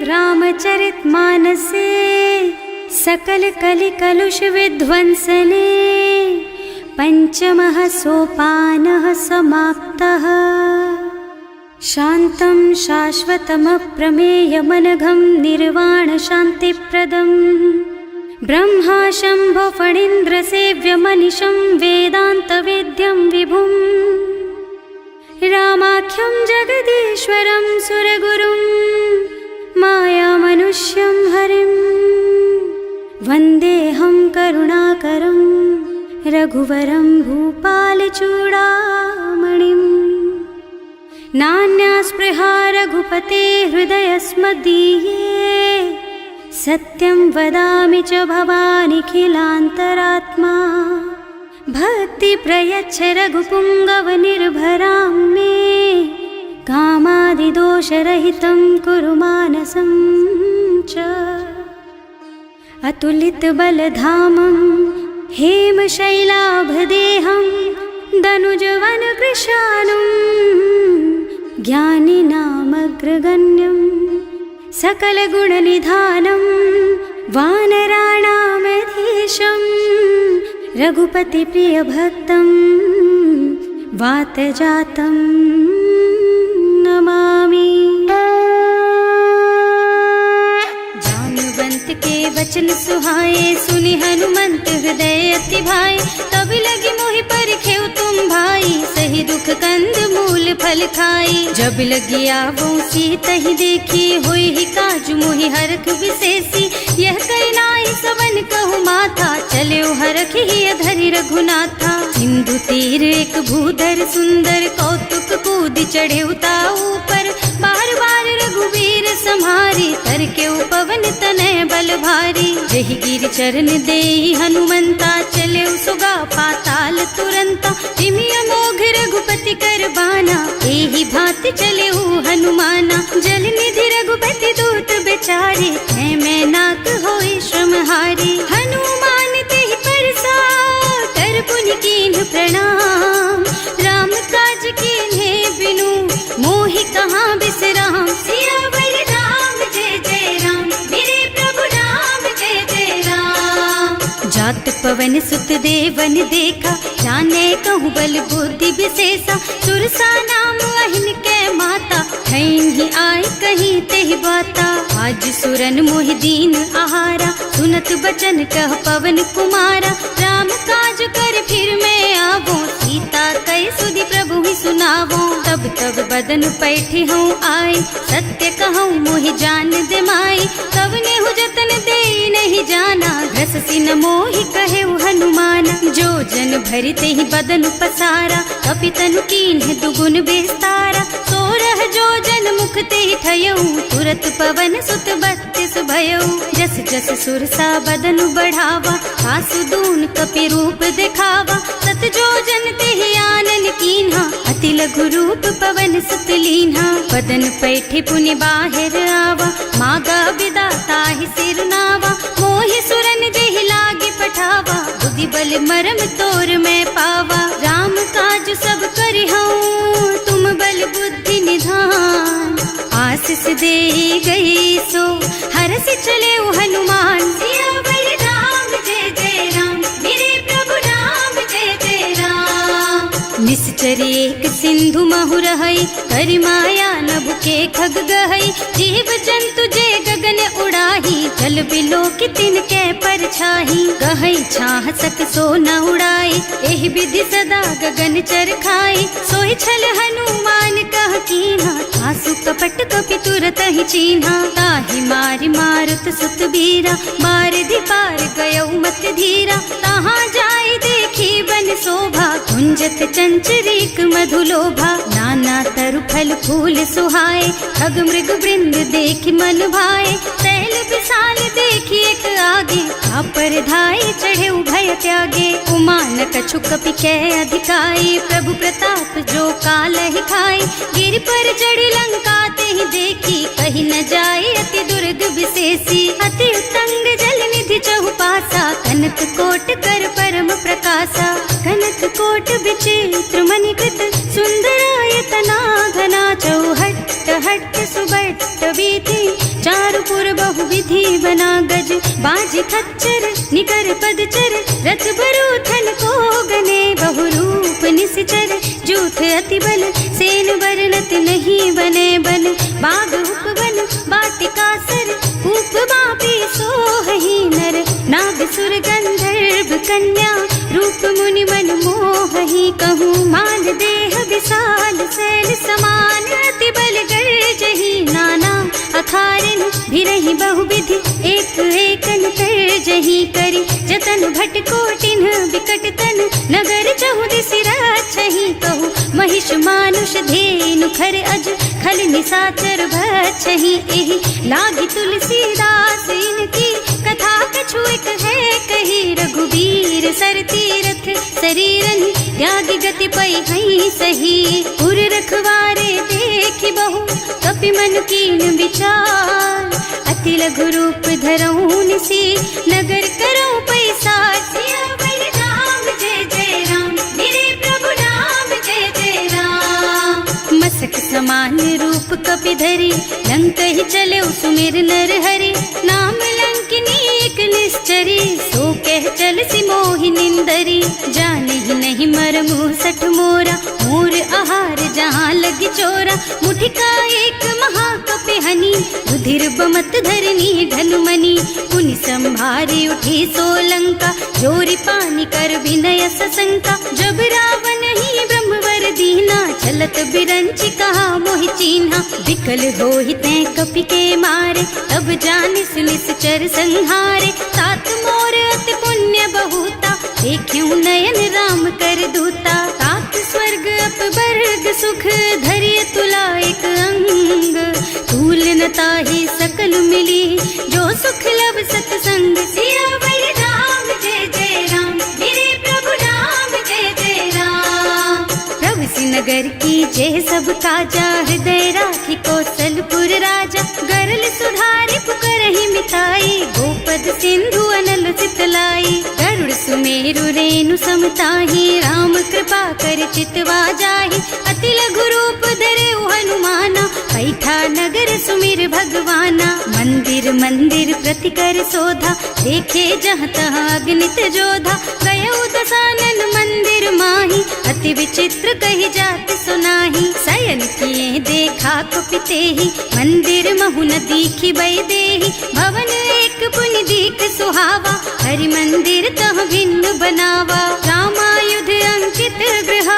रामचरितमानसे सकल कलि कलुष विध्वंसने पंचमः सोपानः समाप्तः। शान्तं शाश्वतमप्रमेयमनघं निर्वाण शान्तिप्रदं ब्रह्मा शम्भो फणीन्द्रसेव्यमनिशं वेदान्तवेद्यं विभुं रामाख्यं जगदीश्वरं सुरगुरुं मायामनुष्यं हरिं वन्देऽहं करुणाकरं रघुवरं भूपालचूडामणिम्। नान्यास्पृहा रघुपते हृदयस्मदीये सत्यं वदामि च भवानिखिलान्तरात्मा। भक्ति प्रयच्छ रघुपुङ्गवनिर्भरां मे कामादिदोषरहितं कुरु मानसं च। अतुलितबलधामं हेमशैलाभदेहं दनुजवनकृशानुं ज्ञानिनामग्रगण्यं सकलगुणनिधानं वानराणामधीशं रघुपतिप्रियभक्तं वातजातं नमामि। जानुवंत के वचन सुहाए सुनि हनुमंत हृदय अति भाए। तब लगी मोहि परिखेउ तुम भाई सही दुख कंद मूल फल खाई। जब लगी आवो सीतहि देखी होई ही काजु मोहि हरख विशेषी। यह कई नाई सवन कहु माथा चले हरख ही धरि रघुनाथा। सिंधु तीर एक भूधर सुंदर कौतुक कूद चढ़े ऊपर। बार बार रघुवीर सम्हारी तर के पवन तनय बल भारी। जहि गिर चरण देहि हनुमंता चले सुगा पाताल तुरंता। तिमिय मोघ रघुपति कर बाना एहि भांति चले हनुमाना। जल निधि रघुपति दूत बेचारे है मैं नाक होई श्रमहारी। हनुमान तेहि परसा कर पुनि कीन्ह प्रणाम। राम काज कीन्हे बिनु मोहि कहाँ बिसराम। सियावर राम जय जय राम मेरे प्रभु राम जय जय राम। जात पवन सुत देवन देखा जाने कहूँ बल बुद्धि विशेषा। सुरसा नाम अहिन के माता ही आय कहीं तेहि बाता। आज सुरन मोहि दीन आहारा सुनत बचन कह पवन कुमारा। राम काज कर फिर मैं आवो सीता कई सुधि प्रभु ही सुनावो। तब तब बदन पैठी हूँ आए सत्य कहूँ मोहि जान दे माई। तब नेहु जतन दे नहीं जाना घससी न मोहि कहे हनुमाना। जो जन भरिते ही बदन पसारा कपितनु कीन्ह दुगुन विस्तारा। सोरह जो जन मुख ते ठयऊ तुरत पवन सुत 32 भयऊ। जस जस सुरसा बदन बढ़ावा आसु दून कपि रूप दिखावा। सत जो जन ते आनन कीन्हा अति लघु रूप पवन सुत लीन्हा। बदन पैठे पुनि बाहिर आवा मागा विदाता ही सिरनावा। मोहि सुरन जेहि लागे पठावा बुद्धि बल मरम तोर मैं पावा। राम काज सब करिहऊँ तुम बल बुद्धि निधान। आशीष दे गई सो हरस चले हनुमान। सियावर राम जय जय राम मेरे प्रभु राम जय जय राम। निश्चर एक सिंधु महु रहई करि माया नभ के खग गहई। जीव जंतु जे गगन उड़ाही जल बिलो कि तिनके परछाही। गहई छाह सक सो न उड़ाई एहि विधि सदा गगन चर खाई। सोहि छल हनुमान कह कीन्हा आसु कपट कपि तुरत ही चीन्हा। ताहि मारि मारुत सुत बीरा बारिधि पार गयऊ मत धीरा। तहाँ जाय देखी बन शोभा कुंजत चंचरीक मधुलोभा। नाना तरु फल फूल सुहाए खग मृग वृंद देखि मन भाए। तैल विशाल देखी एक आगे पर धाय चढ़े भय त्यागे। उमान कछु कपि कै अधिकाई प्रभु प्रताप जो काल ही खाई। गिर पर चढ़ लंका ते ही देखी कहीं न जाए अति दुर्ग विशेषी। अति उत्तंग जल निधि चहुपासा कनक कोट कर परम प्रकाशा। कनक कोट विचित्र मणिकृत सुंदरायतना घना चौहट्ट हट्ट सुबट बीती, चारु पुर बहुविधि बना गज, बाज खच्चर निकर पदचर, रथ बरूथन को गने, बहुरूप निश्चर जूथ अति बल, सेन बरनत नहीं बने बन, बाग उपवन बाटिका सर, कूप बापी सोहहि नर, नाग सुर गंधर्व कन्या, रूप मुनि मन मोहहि, कहूँ मान देह विशाल शैल समान, अति बल गर्जहि नाना अखारन, भिरहि बहुविधि एक एकन तरजहि, करि जतन भट कोटिन विकट तन, नगर चहुदिस राछहि, कहूँ महिष मानुष धेनु खर अज, खल निसाचर भक्षहि, एहि लागी तुलसीदास इनकी, कथा कछु एक है कही, रघुबीर सर तीरथ शरीरन, त्यागी गति पै हई सही, उर रखवारे देखि बहु, कपि मन कीन विचार, अति लघु रूप धरऊं निसी, नगर करऊं पैसार, सियावर राम जय जय राम, मेरे प्रभु राम जय जय राम, मसक समान रूप कपि धरी, लंक ही चले सुमिर नर हरि, नाम लंकिनी एक निश्चरी, सो कह चल सी मोहि निंदरी, जाने ही नहीं मरमु सठ मोरा, मोर आहार जहाँ लगी चोरा, मुठिका एक महाकपि हनी, रुधिर बमत धरनी ढनुमनी, पुनि संभारी उठी सोलंका, जोरी पानी कर विनय सशंका, जब रावण ही ब्रह्मवर दीना, चलत बिरंची कहा मोहि चीन्हा, विकल होहि तै कपि के मारे, तब जानिस निश्चर संहारे, तात मोर अति पुण्य बहुता, देखियो नयन राम कर दूता, तात स्वर्ग अपवर्ग सुख, धरिय तुला एक अंग, तूल न ताहि सकल मिली, जो सुख लब सतसंग, सियावर राम जय जय राम, मेरे प्रभु राम जय जय राम, प्रभु नगर की जय सब काजा, हृदय राखी कौशलपुर राजा, गरल सुधारि पुकारहि मिताई, गोपद सिंधु अनल चितलाई, गरुड़ सुमेरु रेणु समताहि, राम कृपा कर चितवा जाहि, अति लघु रूप धरे हनुमाना, बैठा नगर सुमिर भगवाना, मंदिर मंदिर प्रति कर शोधा, देखे जहाँ तहाँ अगणित जोधा, गयो दसानन मंदिर माही, अति विचित्र कही जात सुनाही, शयन किए देखा कुपिते ही, मंदिर महु न दीखी बई देही, भवन एक पुनि दीख सुहावा, हरि मंदिर तह भिन्न बनावा, रामायुध अंकित गृह,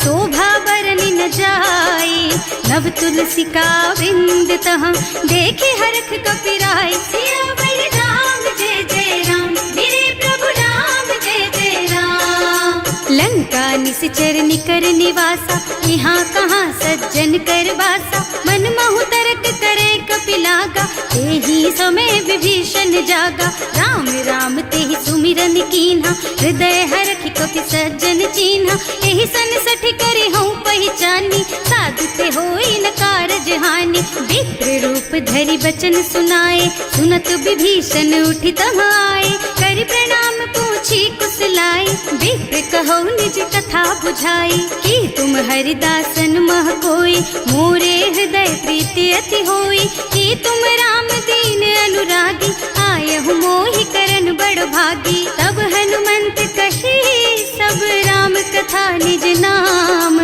शोभा बरनि न जाई, नव तुलसी का बिंद तह, देखे हरख कपिराई, सियावर राम जय जय राम, मेरे प्रभु राम जय जय राम, लंका निश्चर निकर निवासा, यहाँ कहाँ सज्जन कर वासा, मन महु तरक करे कपिलागा, तेहि समय विभीषण जागा, राम राम तेहि सुमिरन कीन्हा, हृदय हरखि कपि सज्जन चीन्हा, एहि सन सठ करि हूँ पहचानी, साधु ते होई न कारज हानि, विप्र रूप धरि बचन सुनाए, सुनत विभीषण उठि तहाँ आए, करि प्रणाम पूछी कुशलाई, विप्र कहो निज कथा बुझाई, कि तुम हरिदासन मह कोई, मोरे हृदय प्रीति अति होई, कि तुम राम दीन अनुरागी, आयहु मोहि करन बड़ भागी, तब हनुमंत कही सब राम कथा निज नाम,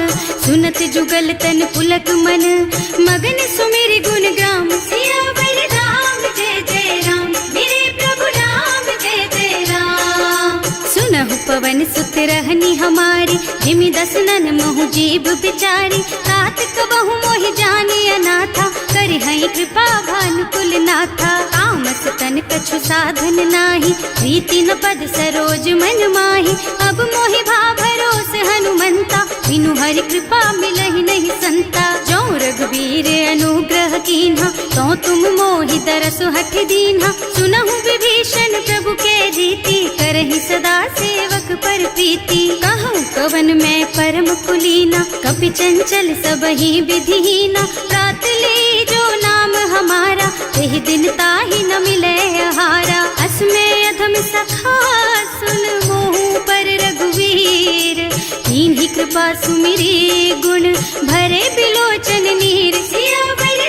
सुनत जुगल तन पुलक मन, मगन सुमिर गुण ग्राम, सियावर राम जय जय राम, मेरे प्रभु राम जय जय राम, सुनहु पवन सुत रहनी हमारी, जिमि दसनन महु जीव बिचारी, तात कबहु मोहि जानी अनाथा, करि हई कृपा भानुकुल नाथा, तामस तन कछु साधन नाही, प्रीति न पद सरोज मन माही, अब मोहि भा भरोस हनुमंता, बिनु हरि कृपा मिलहि नहीं संता, जो रघुबीर अनुग्रह कीन्हा, तो तुम मोहि दरसु हठ दीन्हा, सुनहु विभीषण प्रभु के रीति, करहि सदा सेवक पर प्रीति, कहूँ कवन मैं परम कुलीना, कपि चंचल सबहि विधिहीना, प्रात ले जो नाम हमारा, तेहि दिन ताहि न मिले आहारा, असमय अधम सखा सुन मोहु पर रघुवीर, कीन्ही कृपा सुमिरी गुण भरे बिलोचन नीर, सियावर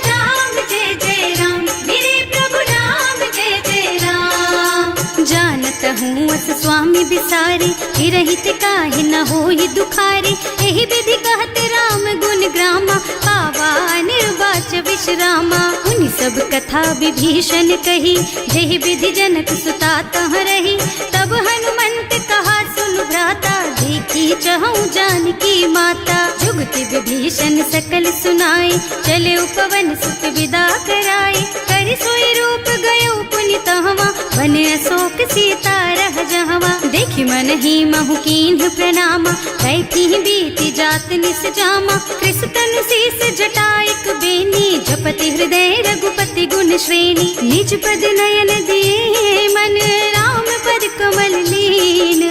स्वामी बिसारी, रहित काहे न होई दुखारी। एहि विधि कहते राम गुण ग्रामा, पावा निर्वाच विश्रामा। उन सब कथा विभीषण कही, जेहि विधि जनक सुता तह रही। तब हनुमंत कहा सुन भ्राता, देखी चहु जानकी माता। जुगति विभीषण सकल सुनाई, चले उपवन सुत विदा कराई। कर सोई रूप गयो पुनि तहवा, वन अशोक सीता रह जहवा। देखि मन ही महु कीन्ह प्रणामा, कैथी बीति जात निस जामा। कृष तनु शीस जटाइक बेनी, जपति हृदय रघुपति गुण श्रेणी। निज पद नयन दिए मन, राम पद कमल लीन।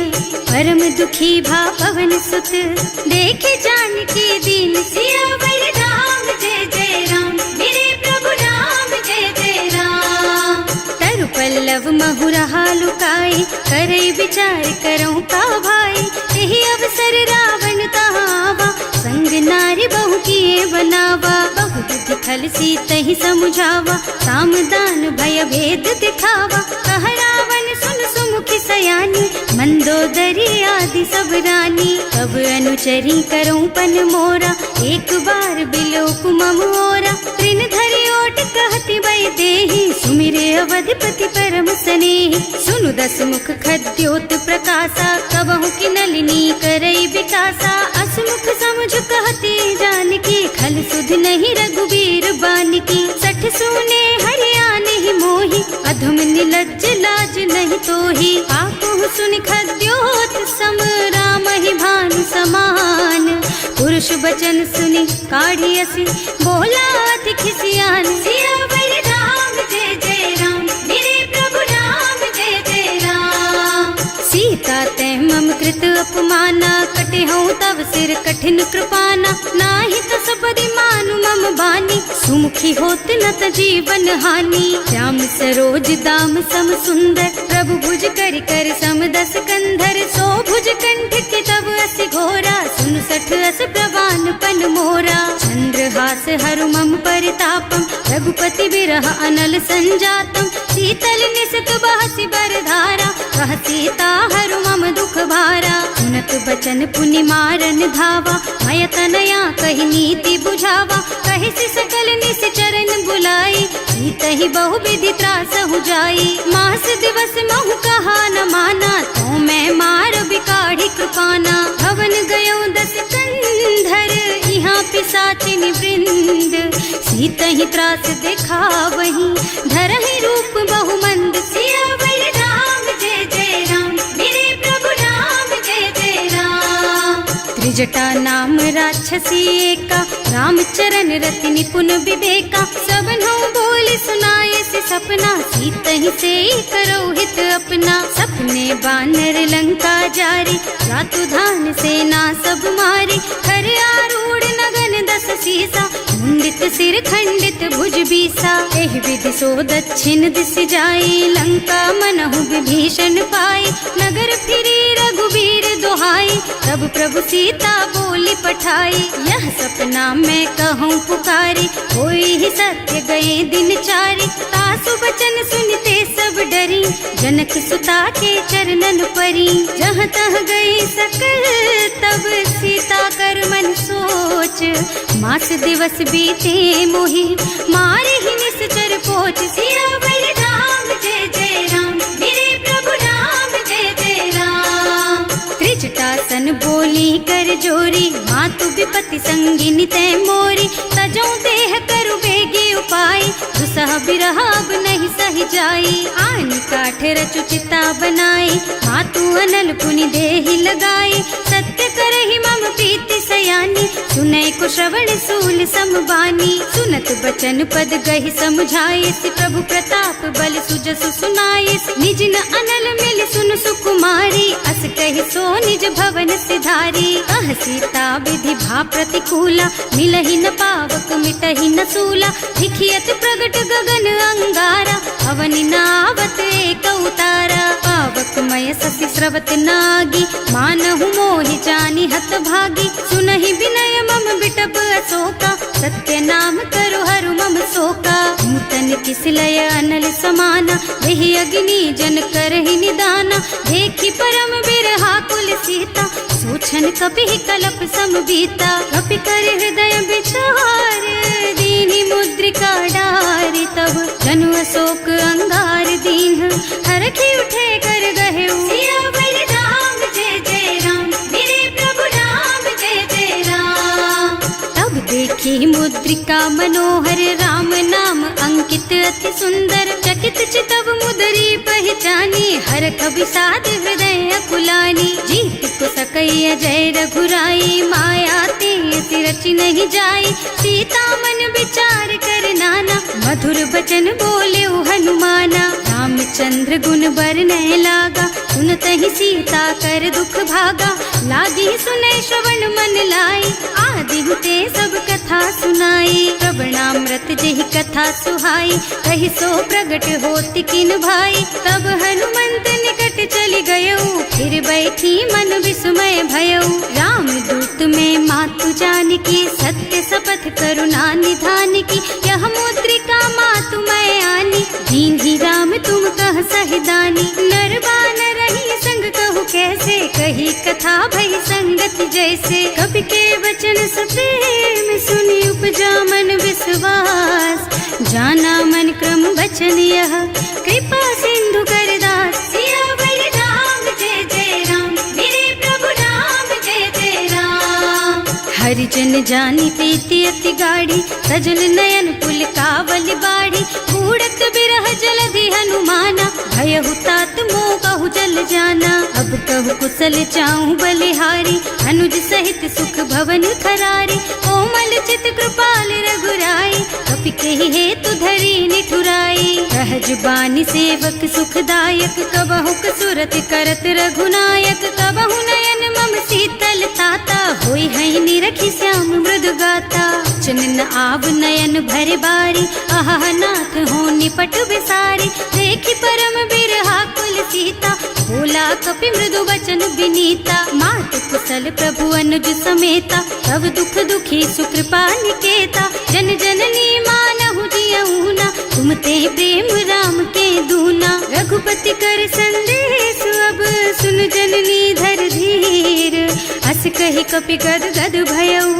परम दुखी भा पवन सुत, देखे जानकी दीन। सियावर राम जय जय राम, मेरे प्रभु राम जय जय राम। तरु पल्लव महुरहा लुकाई, करई विचार करऊं का भाई। यही अवसर रावण तहावा, संग नारी बहु किए बनावा। बहु बुद्धि खल सीतहि समुझावा, साम दान भय भेद दिखावा। कह रावण सुन सुमुखी सयानी, मंदोदरी आदि सब रानी। तब अनुचरी करऊं पन मोरा, एक बार बिलोक मम ओरा। तृण धरि ओट कहति वै देहि, सुमिरे अवधिपति परम स्नेहि। सुनु दस मुख खद्योत प्रकाशा, कबहु की नलिनी करई विकासा। असमुख समुझ कहती जानकी, खल सुध नहीं रघुबीर बानकी। सठ सूने हरियाणा ही मोहि, अधम निलज्ज लाज नहीं तोहि। आपहु सुनि खद्योत सम, राम ही भानु समान। पुरुष बचन सुनि काढ़ी असी, बोला अति खिसियान। सियावर राम जय जय राम, मेरे प्रभु राम जय जय राम। सीता तै मम कृत अपमाना, कटे हूँ तव सिर कठिन कृपाना। नाही त सबदि मानु मम बानी, सुमुखी होत न त जीवन हानि। श्याम सरोज दाम सम सुंदर, प्रभु भुज कर कर सम दस कंधर। सो भुज कंठ के तब असि घोरा, सुन सठ अस प्रवान पन मोरा। चंद्रहास हरु मम परितापम, रघुपति बिरह अनल संजातम। शीतल निसत बहसि बरधारा, कह सीता हरु मम दुख भारा। सुनत बचन पुनि मारन धावा, मय तनया कहि नीति बुझावा। कहि सि सकल निस चरण बुलाई, सीतहि बहु विधि त्रासहु जाई। मास दिवस महु कहा न माना, तो मैं मार बिकाढ़ी कृपाना। भवन गयो दस कंधर, यहाँ पिशाचिनी वृंद। सीतहि त्रास दिखावहि, धरहि रूप बहु मंद। सियावर राम जय जय राम, मेरे प्रभु राम जय जय राम। त्रिजटा नाम राक्षसी एका, राम चरण रति निपुण विवेका। सबनों बोल सुनाए से सपना, सीतहि से करो हित अपना। सपने बानर लंका जारी, रातु धान सेना सब मारी। खर आरूढ़ नगन दस सीसा, मुंडित सिर खंडित भुज बीसा। एहि विधि सो दक्षिण दिस जाई, लंका मनहु विभीषण पाई। नगर फिरी रघुबीर दुहाई, तब प्रभु सीता बोली पठाई। यह सपना मैं कहूँ पुकारी, होई ही सत्य गए दिन चारि। तासु बचन सुनते सब डरी, जनक सुता के चरणन परी। जहाँ तह गई सकल तब सीता कर मन सोच। मास दिवस बीते मोहि, मारे ही निश्चर पोच। सियावर राम जय जय राम, मेरे प्रभु राम जय जय राम। त्रिजटा सन बोली कर जोरी, मातु विपति संगिनी तै मोरी। तजों देह करु बेगी उपाय, दुसह बिरह अब नहीं सही जाई। आन काठ रचु चिता बनाई, मातु अनल पुनि देहि लगाई। सत्य करहि मम प्रीति सयानी, सुनै को श्रवण सूल समबानी। सुनत बचन पद गहि समुझाई, प्रभु प्रताप बल सुजसु सुनाई। निज न अनल मिल सुन सुकुमारी, अस कहि सो निज भवन सिधारी। कह सीता विधि भा प्रतिकूला, मिलहि न पावक मिटहि न सूला। लिखियत प्रगट गगन अंगारा, अवनि नावत एक उतारा। पावक मय ससि स्रवत नागी, मानहु मोहि जानि हत भागी। सुनहि विनय मम बिटप अशोका, सत्य नाम करु हरु मम शोका। नूतन किसलय अनल समाना, वही अग्नि जन करहि निदाना। देखी परम बिरहा कुल सीता, सोचन कपि कलप सम बीता। कपि कर हृदय विचार, दीनी मुद्रिका डारी। तब जनु अशोक अंगार दीन, हरखी उठे कर गहे सियावर राम जय जय राम, मेरे प्रभु राम जय जय राम। तब देखी मुद्रिका मनोहर, राम नाम अंकित अति सुंदर। चकित चितव मुदरी पहचानी, हरख विषाद हृदय अकुलानी। जीत को सकैया जय रघुराई, माया ते अति रचि नहीं जाई। सीता मन विचार कर नाना, मधुर बचन बोले हनुमाना। रामचंद्र गुण बरनय लागा, सुनतहि सीता कर दुख भागा। लागी सुनै श्रवण मन लाई, आदि हुते सब कथा सुनाई। प्रवणामृत जेहि कथा सुहाई, कहि सो प्रगट होति किन भाई। तब हनुमंत निकट चली गयऊ, फिर बैठी मन विस्मय भयऊ। राम दूत में मातु जानकी, सत्य शपथ करुणा निधान की। यह मुद्रिका मातु मैं आनी, दीन्ही राम तुम कह सहिदानी। नर बानर रही संग कहु कैसे, कही कथा भई संगति जैसे। कवि के वचन सप्रेम सुनी, उपजा मन विश्वास। जाना मन क्रम वचन यह, कृपा सिंधु कर दास। सियावर राम जय जय राम, मेरे प्रभु राम जय जय राम। हरिजन जानी प्रीति अति गाढ़ी, सजल नयन पुल कावल बाढ़ी। बूढ़त बिरह जलधि हनुमाना, भयहु तात मोह कहु जल जाना। अब कहु कुशल चाहु बलिहारी, अनुज सहित सुख भवन खरारी। कोमल चित कृपाल रघुराई, कपि कहि हेतु धरी निठुराई। सहज बानी सेवक सुखदायक, कबहु कसुरत करत रघुनायक। कबहु नयन मम शीतल ताता, होई है निरखी श्याम मृदु गाता। चनन आव नयन भर बारी, आहा नाथ हो निपट बिसारी। देखी परम बिरहा कुल सीता, बोला कपि मृदु वचन विनीता। मात कुशल प्रभु अनुज समेता, तब दुख दुखी सुकृपा निकेता। जन जननी मानहु जियऊ ना, तुम ते प्रेम राम के दूना। रघुपति कर संदेश अब सुन जननी धर धीर। हस कहि कपि गद गद भयऊ,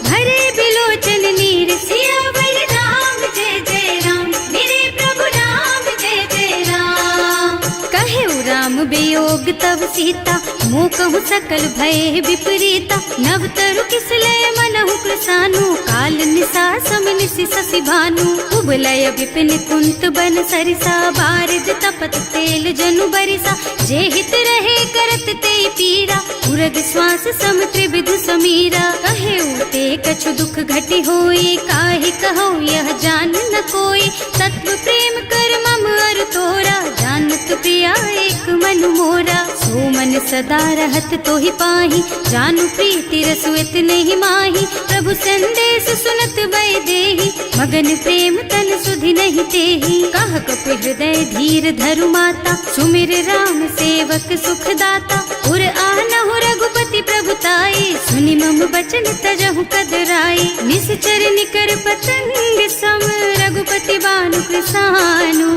भरे बिलोचन नीर। सियावर राम जय जय राम, मेरे प्रभु राम जय जय राम। कहे राम वियोग तब सीता, मोह कहु सकल भय विपरीता। नव तरु किसलय मनहु कृसानु, काल निसा सम निशि शशि भानु। उबलय विपिन कुंत बन सरिसा, बारिज तपत तेल जनु बरिसा। जे हित रहे करत ते पीरा, उरग श्वास सम त्रिविध समीरा। कहे उते कछु दुख घटी होई, काहे कहो यह जान न कोई। तत्व प्रेम कर मम अर तोरा, जानत प्रिया एक मन मोरा। सो मन सदा रहत तोहि पाही, जानु प्रीति रसु इतने माही। प्रभु संदेश सुनत भय देहि, मगन प्रेम तन सुधि नहीं तेहि। कह कपि हृदय धीर धरु माता, सुमिर राम सेवक सुख दाता। उर आनहु रघुपति प्रभुताई, सुनि मम बचन तजहु कदराई। निश्चर निकर पतंग सम, रघुपति बानु कृसानु।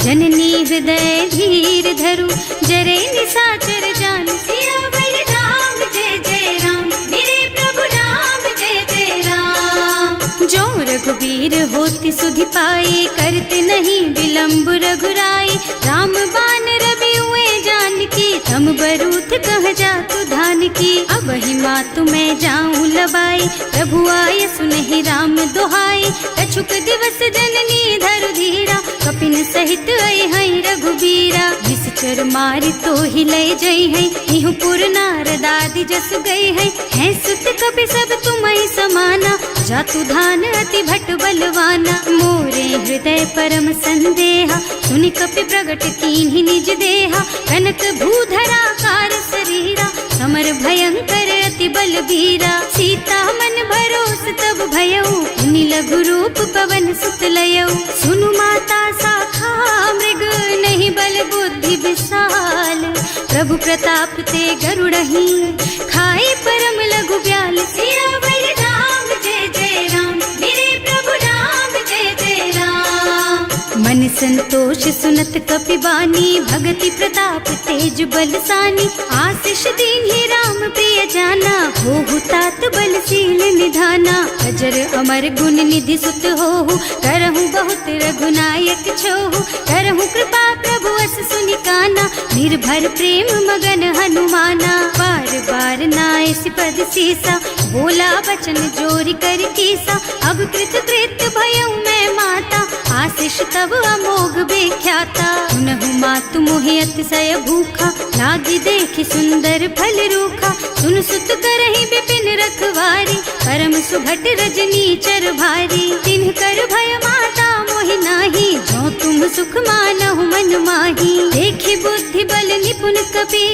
जननी हृदय धीर धरु, जरे निशाचर जानु। सियावर राम जय जय राम, मेरे प्रभु राम जय जय राम। जो रघुबीर होति सुधि पाई, करते नहीं विलम्ब रघुराई। राम बान रवि हुए जानकी, थम बरूथ कह जातु धान की। अब ही मातु मैं जाऊं लबाई, प्रभु आय सुनहि राम दोहाई। कछुक दिवस जननी धरु धीरा, कपिन सहित आई हई रघुबीरा। निश्चर मारी तो ही लय जई है, इहु पुर नारद आदि जस गई है। हैं सुत कपि सब तुम्हि समाना, जातु धान अति भट बलवाना। मोरे हृदय परम संदेहा, सुनि कपि प्रगट कीन्हि निज देहा। कनक भूधरा कार शरीरा, समर भयंकर अति बलबीरा। सीता मन भरोस तब भयऊ, मुनि लघु रूप पवन सुत लयऊ। सुनु माता शाखा मृग, नहीं बल बुद्धि विशाल। प्रभु प्रताप ते गरुड़हि, खाई परम लघु ब्याल। सियावर राम जय जय राम, मेरे प्रभु राम जय जय राम। संतोष सुनत कपिबानी, भगति प्रताप तेज बलसानी। आशीष दीन्हि राम प्रिय जाना, होहु तात बलशील निधाना। अजर अमर गुण निधि सुत होहु, करहु बहुत रघुनायक छोहु। करहु कृपा प्रभु अस सुनि काना, निर्भर प्रेम मगन हनुमाना। बार बार नाइस पद सीसा, बोला बचन जोरी कर कीसा। अब कृत कृत भयउ मैं माता, आशीष तब अमोघ बेख्याता। सुनहु मातु मोहि अतिशय भूखा, लागी देखि सुंदर फल रूखा। सुन सुत करहि विपिन रखवारी, परम सुभट रजनी चर भारी। तिन्ह कर भय माता मोहि नाही, जो तुम सुख मानहु मन माही। देखि बुद्धि बल निपुण कपि,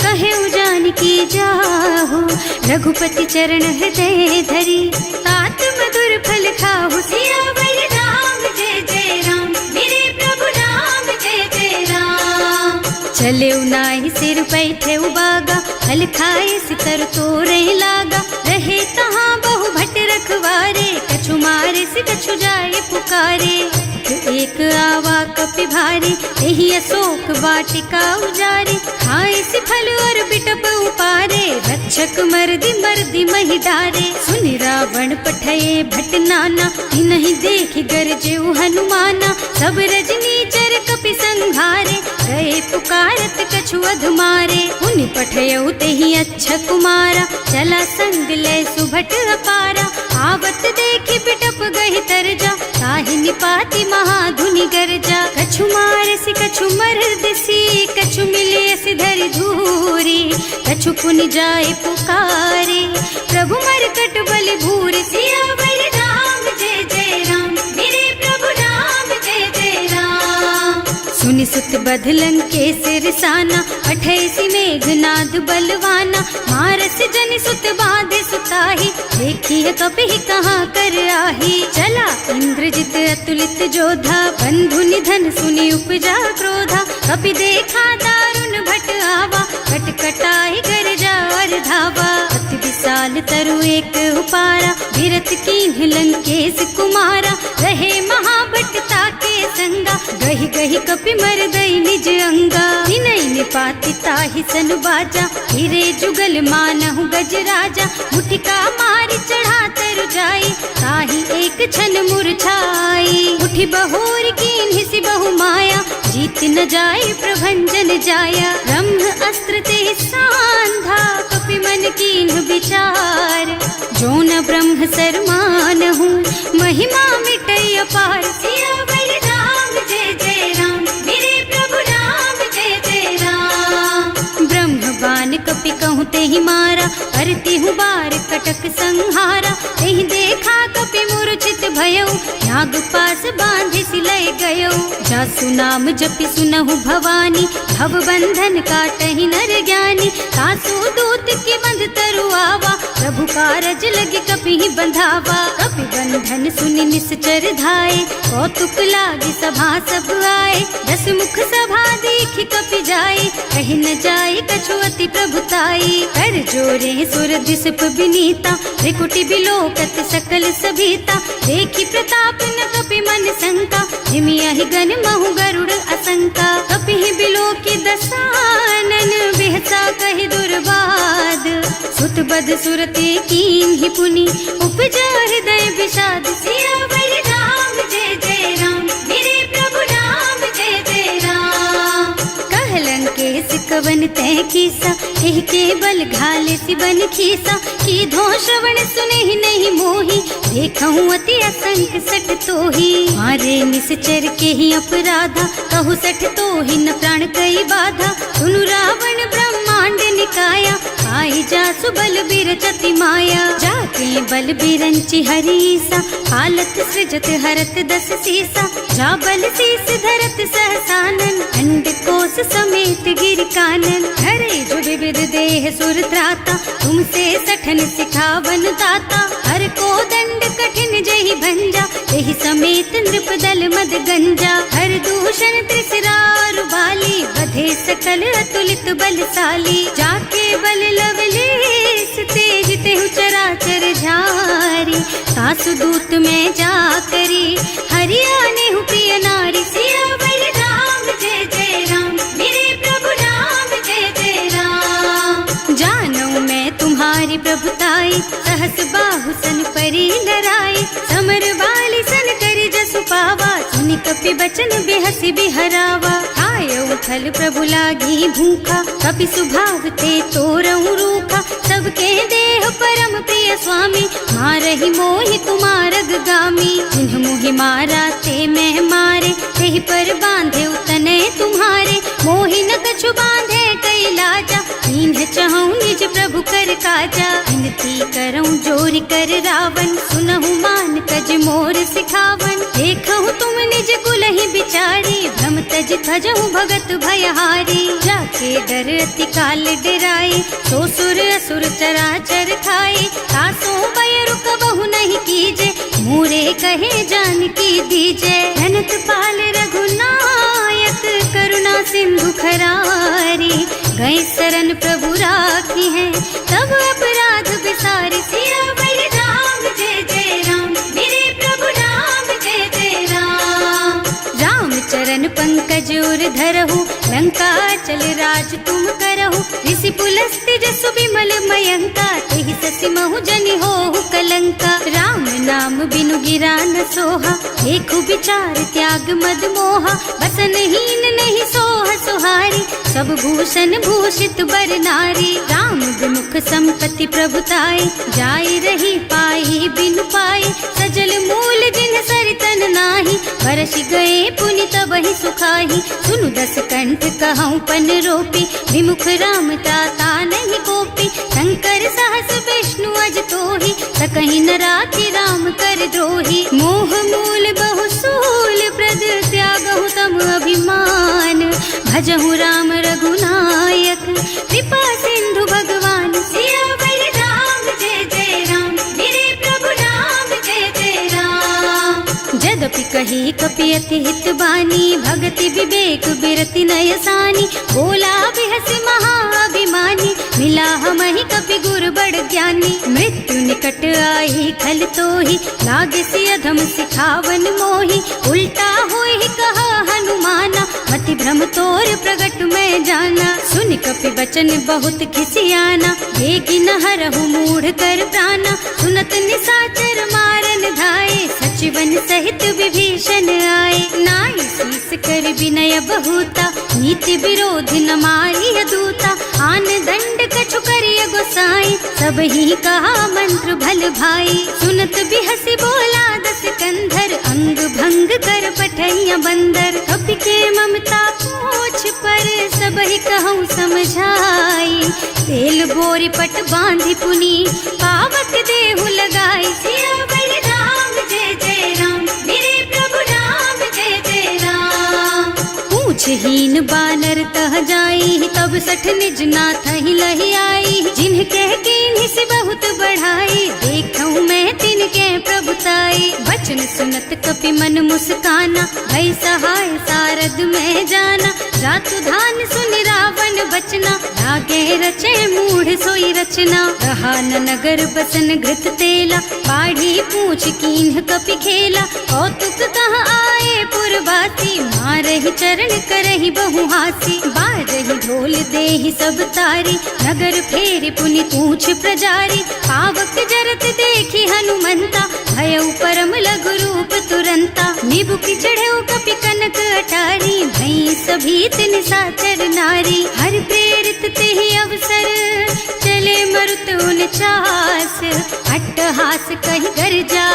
कहे जानकी जाहु। रघुपति चरण हृदय धरी, तात मधुर फल खाहु। सियावर राम जय जय राम, मेरे प्रभु राम जय जय राम। चले नाहि सिर बैठे बागा, फल खाए सितर तोरे लागा। रहे तहाँ बहु भट रखवारे, कछु मारे से कछु जाए पुकारे। एक आवा कपि भारी, यही अशोक वाटिका उजारी। खाए से फल और बिटप उपारे, रक्षक मर्दी मर्दी महि डारे। सुनि रावण पठये भट नाना, तिन्हि देखि गरजेउ हनुमाना। सब रजनी चर कपि संघारे, गए पुकारत कछु अधमारे। उनि पठयउ तेहि अच्छा कुमारा, चला संग लय सुभट अपारा। आवत देखि बिटप गहि तरजा, ताहि निपाति महाधुनि गरजा। कछु मारसि कछु मरदसी, कछु मिलियसि धरि धूरी। कछु पुनि जाए पुकारे, प्रभु मरकट बलि भूरि। सियावर राम जय जय राम, मेरे प्रभु राम जय जय राम। सुनि सुत बध लंकेश रिसाना, अठैसी मेघनाद बलवाना। मारस जनि सुत बांधे सुताही, देखिए कपि कहाँ कर आही। चला इंद्रजित अतुलित जोधा, बंधु निधन सुनि उपजा क्रोधा। कपि देखा दारुण भट आवा, कटकटाई गरजा और धावा। अति विशाल तरु एक उपारा, गिरत कीन्ह लंकेश कुमारा। रहे महाभट ताके संगा, गहि गहि कपि मरदई निज अंगा। विनय निपाति ताहि सन बाजा, हिरे जुगल मानहु गज राजा। मुठिका मारि चढ़ा तरु जाई, ताहि एक छन मुरझाई। उठि बहोर कीन्हि सि बहु माया, जीत न जाय प्रभंजन जाया। ब्रह्म अस्त्र ते सांधा, कपि मन कीन्ह विचार। जो न ब्रह्म सर मानहु, महिमा मिटै अपार। सियावर राम जय जय राम, मेरे प्रभु राम जय जय राम। ब्रह्म बान कपि कहूँ तेहि मारा, करती हूँ बार कटक संहारा। तेहि देखा कपि मूर्छित भयउ, नाग पास बांधि सिलय गयउ। जासु नाम जपि सुनहु भवानी, भव बंधन काटहि नर ज्ञानी। तासु दूत की बंध तरु आवा, प्रभु कारज लगे कपि ही बंधावा। कपि बंधन सुनि निश्चर धाये, कौतुक लागी सभा सब आए। दस मुख सभा देखि कपि जाए, कहि न जाए कछु अति प्रभुताई। कर जोरे सुर दिसप विनीता, त्रिकुटी बिलोकत सकल सभीता। देखि प्रताप न कपि मन शंका, जिमियहि गण महु गरुड़ असंका। कपि ही बिलोकी दसानन, बिहसा कहि दुर्बाद। सुत बद सुरते कीन्हि पुनि, उपजा हृदय विषाद। सियावर राम जय जय राम, मेरे प्रभु राम जय जय राम। कह लंकेश कवन तै कीसा, एह के बल घाले सि बन खीसा। की धो श्रवण सुने नहीं मोही, देखहु अति असंख सठ तोही। मारे निश्चर के ही अपराधा, कहु सठ तोही न प्राण कई बाधा। सुनु रावण ब्रह्मांड निकाया, आई जासु बल बिरचति माया। जाके बल बिरंचि हरीसा, हालत सृजत हरत दस सीसा। जा बल शीस धरत सहसानन, अंड कोस समेत गिर कानन। हरे जो विविध देह सुर त्राता, तुमसे सठन सिखावन दाता। हर को दंड कठिन जहि भंजा, तेहि समेत नृप दल मद गंजा। हर दूषण त्रिसरारु बाली, बधे सकल अतुलित बलशाली। जाके बल लवलेश, तेज तेहु चराचर झारी। सासु दूत में जा करी, हरियाणे हु प्रिय नारी। सिया सहस बाहु सन परी डराए, समर बाली सन करी जसु पावा, सुनि कपि बचन बेहसी बिहरावा। आय उठल प्रभु लागी भूखा, कपि सुभाव ते तोरऊ रूखा, सबके देह परम प्रिय स्वामी, मारहि मोहि कुमारग गामी। जिन्ह मोहि मारा ते मैं मारे, तेहि पर बांधे उतने तुम्हारे, मोहि न कछु बांधे कई लाजा, इन्ह चहु निज प्रभु कर काजा। विनती करऊं जोरि कर रावण, सुनहु मान तज मोर सिखावन। देखहु तुम निज कुलहि बिचारी, भ्रम तज थजहु भगत भयहारी। जाके डर अति काल डराए, सो सुर असुर चराचर खाए। तासो बैरु कबहु नहीं कीजे, मोरे कहे जानकी दीजे। धनत पाल रघुनायक, करुणा सिंधु खरारी। गए शरण प्रभु राखी है, तब अपराध बिसारी। सियावर राम जय जय राम, मेरे प्रभु राम जय जय राम। राम चरण पंकज उर धरहु, लंका चल राज तुम करहु। ऋषि पुलस्त्य जसु विमल मयंका, तेहि ससि महु जनि होहु कलंका। राम नाम बिनु गिरा न सोहा, देखु विचार त्याग मद मोहा। बसन हीन नहीं सोह सुहारी, सब भूषण भूषित बर नारी। राम विमुख संपत्ति प्रभुताई, जाय रही पाई बिनु पाई। सजल मूल जिन सरितन नाही, बरस गए पुनि तबहि सुखाही। सुनु दस कंठ कहऊँ पन रोपी, विमुख राम त्राता नहीं गोपी। शंकर सहस विष्णु अज तोहि, सकहि न राखी राम कर द्रोही। मोह मूल बहु सूल प्रद, त्यागहु तम अभिमान। भजहु राम रघुनायक, कृपा सिंधु भगवान। सियावर राम जय जय राम, मेरे प्रभु राम जय जय राम। जदपि कही कपि अति हित बानी, भगति विवेक बिरति नय सानी। बोला बिहसि महाअभिमानी, मिला हमहि कपि गुर बड़ ज्ञानी। मृत्यु निकट आई खल तोहि, लागे सि अधम सिखावन मोहि। उल्टा होहि कहा हनुमाना, मति भ्रम तोर प्रगट मैं जाना। सुनि कपि बचन बहुत खिसियाना, देगी न हरहु मूढ़ कर प्राणा। सुनत निसाचर मारन धाये, सचिवन सहित विभीषण आए। नाई शीस कर विनय बहुता, नीति विरोध न मारिय दूता। आन दंड कछु करिय गोसाई, सब ही कहा मंत्र भल भाई। सुनत बिहसि बोला दस कंधर, अंग भंग कर पठैया बंदर। कपि के ममता पूछ पर, सब ही कहूँ समझाई। तेल बोरी पट बांधि पुनी, पावक देहु लगाई। सियावर राम जय जय राम, मेरे प्रभु राम जय जय राम। पूछहीन बानर तह जाई, तब सठ निज नाथ ही लही आई। जिन्ह कह कीन्हि से बहुत बढ़ाई, देखऊँ मैं तिनके प्रभुताई। वचन सुनत कपि मन मुस्काना, भई सहाय सारद में जाना। जातु धान सुनि रावण बचना, लागे रचे मूढ़ सोई रचना। रहा न नगर बसन घृत तेला, बाढ़ी पूछ कीन्ह कपि खेला। कौतुक कह आए पुरवासी, मारहि चरण करहि बहु हासी। बारहि ढोल देहि सब तारी, नगर फेरि पुनि पूछ प्रजारी। पावक जरत देखि हनुमंता, भयउ परम लघु रूप तुरंता। निबुकि चढ़ऊ कपि कनक अटारी, भई सभीत निसाचर नारी। हर प्रेरित तेहि अवसर, चले मरुत उनचास। अट्टहास कहि गर्जा,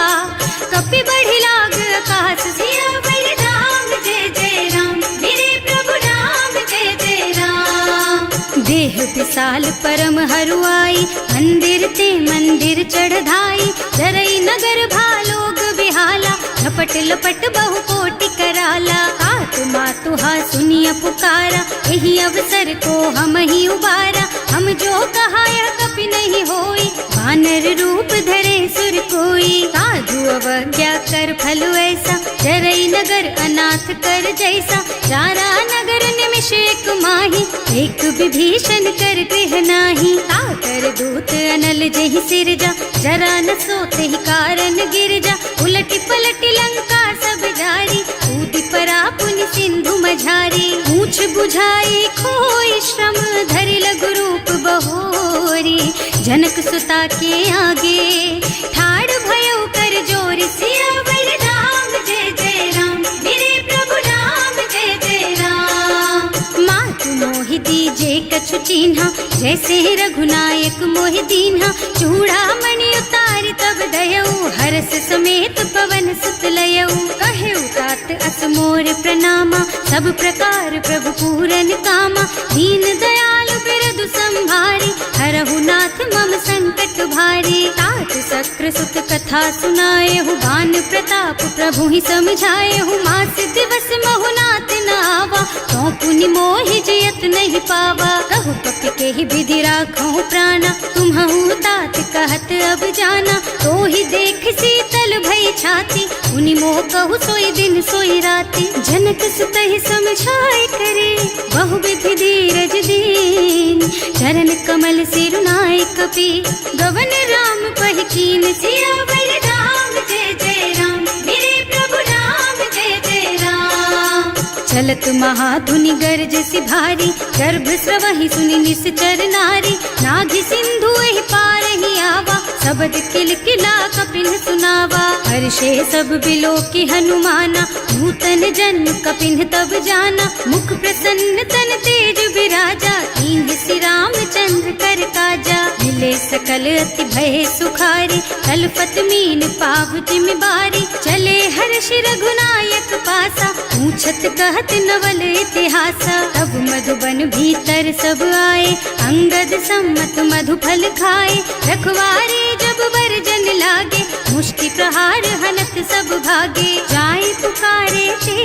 कपि बढ़ि लाग आकाश। सियावर राम जय जय राम, मेरे प्रभु राम जय जय राम। देह विशाल परम हरुआई, मंदिर ते मंदिर चढ़धाई। जरई नगर भालोग बिहाला, झपट लपट बहु कोटि कराला। आत्मा तुहा सुनिय पुकारा, यही अवसर को हम ही उबारा। हम जो कहा यह कपि नहीं होई, वानर रूप धरे सुर कोई। साधु अवज्ञा कर फल ऐसा, जरई नगर अनाथ कर जैसा। चारा नगर निमिष एक माही, एक विभीषण कर गृह नाही। ताकर दूत अनल जहि सिरजा, जरा न सोते ही कारण गिर जा। उलटी पलटी लंका सब जारी, कूदी परा पुनि सिंधु मझारी। पूछ बुझाई खोई श्रम धरि लघु रूप बहोरी। जनक सुता के आगे ठाड़ भयो कर जोरी। सियावर राम जय जय राम, मेरे प्रभु राम जय जय राम। मातु मोहि दीजे कछु चिन्हा, जैसे रघुनायक मोहि दीन्हा। चूड़ामणि उतारि तब दयऊ, हरस समेत पवन सुत लयऊ। कहेऊ तात अस मोर प्रणामा, सब प्रकार प्रभु पूरन कामा। दीन दयालु बिरदु संभारी, हरहु नाथ मम संकट भारी। तात सक्र सुत कथा सुनाएहु, बान प्रताप प्रभु ही समझाएहु। मास दिवस महु नाथ न आवा, तो पुनि मोहि जियत नहीं पावा। कहु कपि के ही विधि राखहु प्राणा, तुम्हु तात कहत अब जाना। तो ही देख शीतल भई छाती, उनि मोह कहु सोई दिन सोई राती। जनक सुतहि समझाए करे, बहु विधि धीरज दीन। चरण कमल सिरुनाए कपि, गवन राम पहि कीन। सियावर राम जय जय राम, मेरे प्रभु राम जय जय राम। चलत महाधुनि गरज सि भारी, गर्भ स्रवहि सुनि निश्चर नारी। नाघि सिंधु एहि पारहि आवा, शबद किलकिला कपिन सुनावा। हर्षे सब बिलो की हनुमाना, नूतन जन्म कपिन तब जाना। मुख प्रसन्न तन तेज विराजा, कीन्ह श्री रामचंद्र कर काजा। मिले सकल अति भय सुखारी, तलपत मीन पाव जिम बारी। चले हर्ष रघुनायक पासा, पूछत कहत नवल इतिहासा। तब मधुबन भीतर सब आए, अंगद सम्मत मधु फल खाए। रखवारे जब बरजन लागे, मुष्टि प्रहार हनत सब भागे। जाए पुकारे ते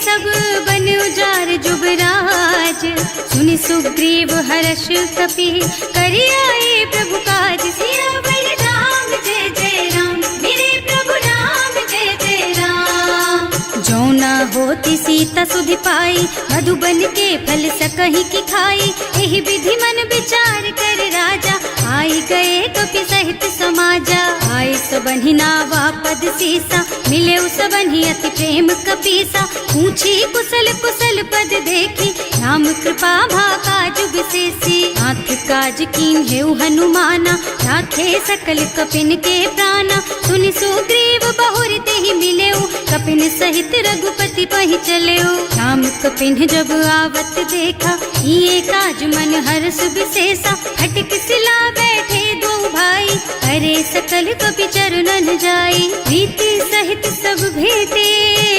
सब बन उजार जुबराज। सुनि सुग्रीव हर्ष कपि, करि आए प्रभु काज। सियावर राम जय जय राम, मेरे प्रभु राम जय जय राम। जो न होती सीता सुधि पाई, मधुबन के फल सकहि की खाई। एहि विधि मन विचार कर राजा, आई गए कपि सहित समाजा। आए सबन्हि नावा पद सीसा, मिले सबन्हि अति प्रेम कपीसा। पूछी कुशल कुशल पद देखी, राम कृपा भाका जुग सेसी। नाथ काज कीन्हेउ हनुमाना, राखे सकल कपिन के प्राणा। सुनि सुग्रीव बहुर तेहि मिलेउ, कपिन सहित रघुपति पहि चलेउ। राम कपिन जब आवत देखा, ये काज मन हर्ष विशेषा। हटिक सिला बैठे दो भाई, अरे सकल कपि चरणन जाई। प्रीति सहित सब भेटे,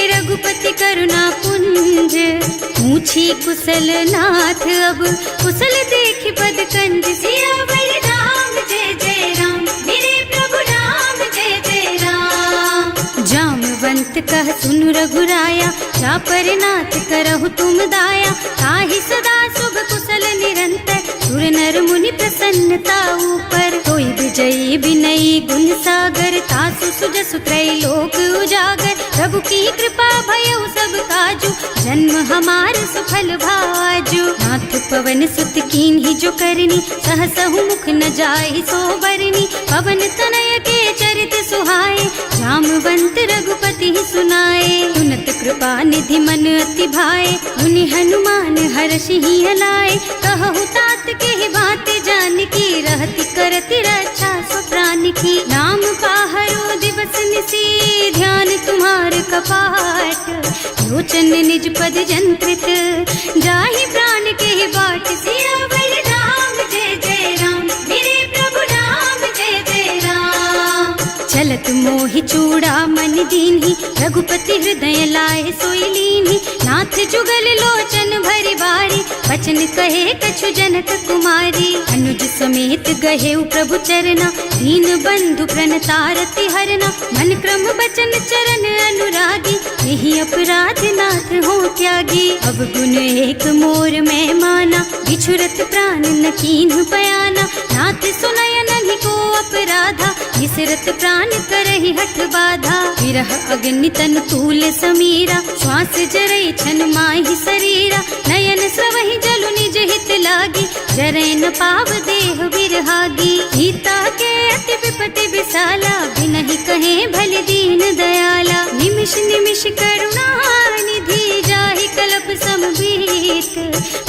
रघुपति करुणा पुंज। पूछी कुशल नाथ अब, कुशल देखि पद कंज। सियावर राम जय जय राम, मेरे प्रभु राम जय जय राम। जामवंत कह सुनु रघुराया, चापर नाथ करहु तुम दाया। ताहि सदा शुभ कुशल निरंतर, सुर नर मुनि प्रसन्नता ऊपर। कोई विजयी विनयी गुण सागर, तासु सुजसु त्रैलोक उजागर। प्रभु की कृपा भयउ सब काजू, जन्म हमार सुफल भाजू। नाथ पवन सुत कीन्ही जो करनी, सहसहु मुख न जाहि सो बरनी। पवन तनय के चरित सुहाए, जामवंत रघुपति सुनाए। सुनत कृपा निधि मन अति भाए, मुनि हनुमान हर्षि हलाए। कहु तात के ही बात जानकी, रहति करति रक्षा सो प्राण की। नाम पाहरो दिवस निसी, ध्यान तुम्हार कपाट। लोचन निज पद जंत्रित, जाहि प्राण के ही बाट। सियावर राम जय जय राम, मेरे प्रभु राम जय जय राम। चलत मोहि चूड़ा मन दीन्ही, रघुपति हृदय लाए सोई लीन्ही। नाथ जुगल लोचन भरि बारी, बचन कहे कछु जनक कुमारी। अनुज समेत गहेउ प्रभु चरना, दीन बंधु प्रणतारति हरना। मन क्रम बचन चरण अनुरागी, यही अपराध नाथ हो त्यागी। अब गुण एक मोर मैं माना, बिछुरत प्राण न कीन्ह बयाना। नाथ सुनय नहीं को अपराधा, निसरत प्राण करहि हठ बाधा। विरह अग्नि तन तूल समीरा, श्वास जरई छन माहि शरीरा। नयन स्रवहि जलु निज हित लागी, जरै न पाव देह बिरहागी। सीता के अति विपति विशाला, बिनहि कहे भल दीन दयाला। निमिष निमिष करुणा निधि, जाहि कल्प समबीत।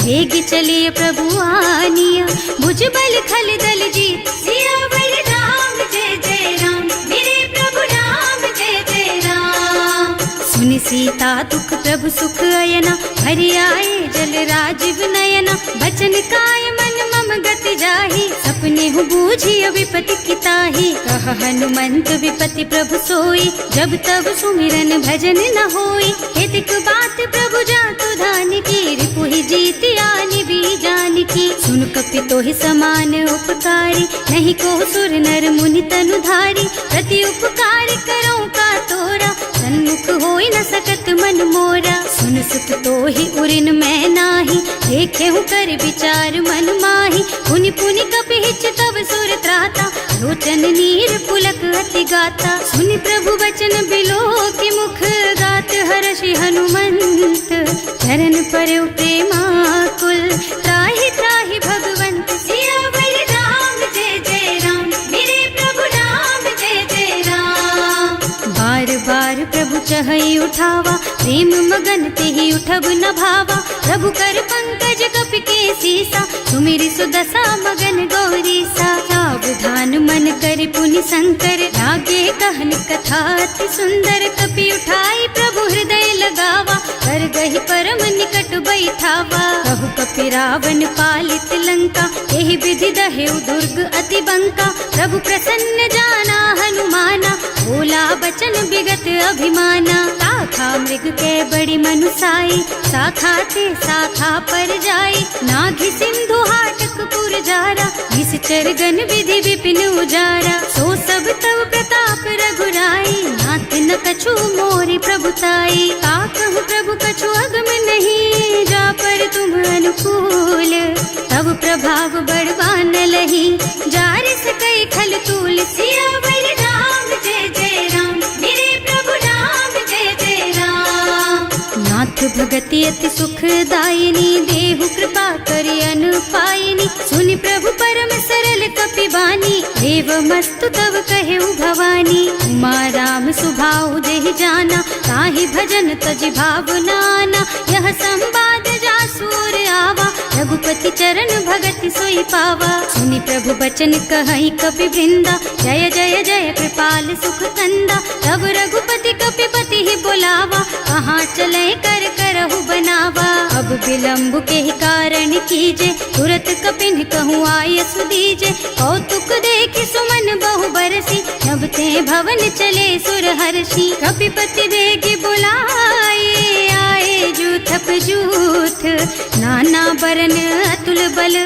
वेग चलिए प्रभु आनिया, भुजबल खल दल जीत। सियावर राम जय जय राम, मेरे प्रभु राम जय जय राम। सुनि सीता दुख प्रभु सुख अयना, हरि आए जल राजीव नयना। बचन काय मन मम गति जाहि, सपने हूँ बूझिय विपति किताहि। कह हनुमंत विपति प्रभु सोई, जब तब सुमिरन भजन न होई। हेतिक बात प्रभु जातु धान की, रिपुहि जीति आनि भी जान की। सुन कपि तोहि समान उपकारी, नहीं को सुर नर मुनि तनु धारी। प्रति उपकार करो का तोरा, सन्मुख होई न सकत मन मोरा। सुन सुत तोहि उरिन मैं नाही, देखे हूँ कर विचार मन माही। पुनि पुनि कपिहिच तब सुर त्राता, लोचन नीर पुलक अति गाता। सुनि प्रभु बचन बिलो की मुख, गात हर्षि हनुमंत। चरण परउ प्रेमाकुल, त्राहि त्राहि भगवंत। सियावर राम जय जय राम, मेरे प्रभु राम जय जय राम। बार बार प्रभु चहई उठावा, प्रेम मगन तेहि उठब न भावा। प्रभु कर पंकज कपि के सीसा, सुमिरि सुदशा मगन गौरीसा। सावधान मन कर पुनि शंकर, लागे कहन कथा अति सुंदर। कपि उठाई प्रभु हृदय लगावा, कर गहि परम निकट बैठावा। कहु कपि रावण पालित लंका, एहि विधि दहेउ दुर्ग अति बंका। प्रभु प्रसन्न जाना हनुमाना, बोला बचन विगत अभिमाना। शाखा मृग के बड़ी मनुसाई, शाखा ते शाखा पर जाई। नाघि सिंधु हाटक पुर जारा, निश्चर गण विधि विपिन उजारा। सो सब तव प्रताप रघुराई, नाथ न कछु मोरि प्रभुताई। का कहु प्रभु कछु अगम नहीं, जा पर तुम अनुकूल। तब प्रभाव बड़वान लही, जार सकई खल तूल। सियावर राम जय जय राम, मेरे प्रभु राम जय जय राम। नाथ भगति अति सुखदायिनी, देहु कृपा करि अनुपायिनी। सुनि प्रभु परम सरल कपि बानी, देव मस्तु तव कहेउ भवानी। उमा राम सुभाउ जेहि जाना, ताहि भजन तजि भावनाना। यह संवाद जासुर आवा, रघुपति चरण भगति सोई पावा। सुनि प्रभु बचन कहई कपि वृंदा, जय जय जय कृपाल सुख कंदा। तब रघुपति कपिपति ही बोलावा, कहाँ चले कर करहु बनावा। अब विलम्ब के ही कारण कीजे, तुरत कपिन कहूँ आय सुदीजे। कौतुक देखि सुमन बहु बरसी, नभ ते भवन चले सुर हर्षि। कपिपति बेगी बुलाए, आए जूथप जूथ। नाना बरन अतुल बल,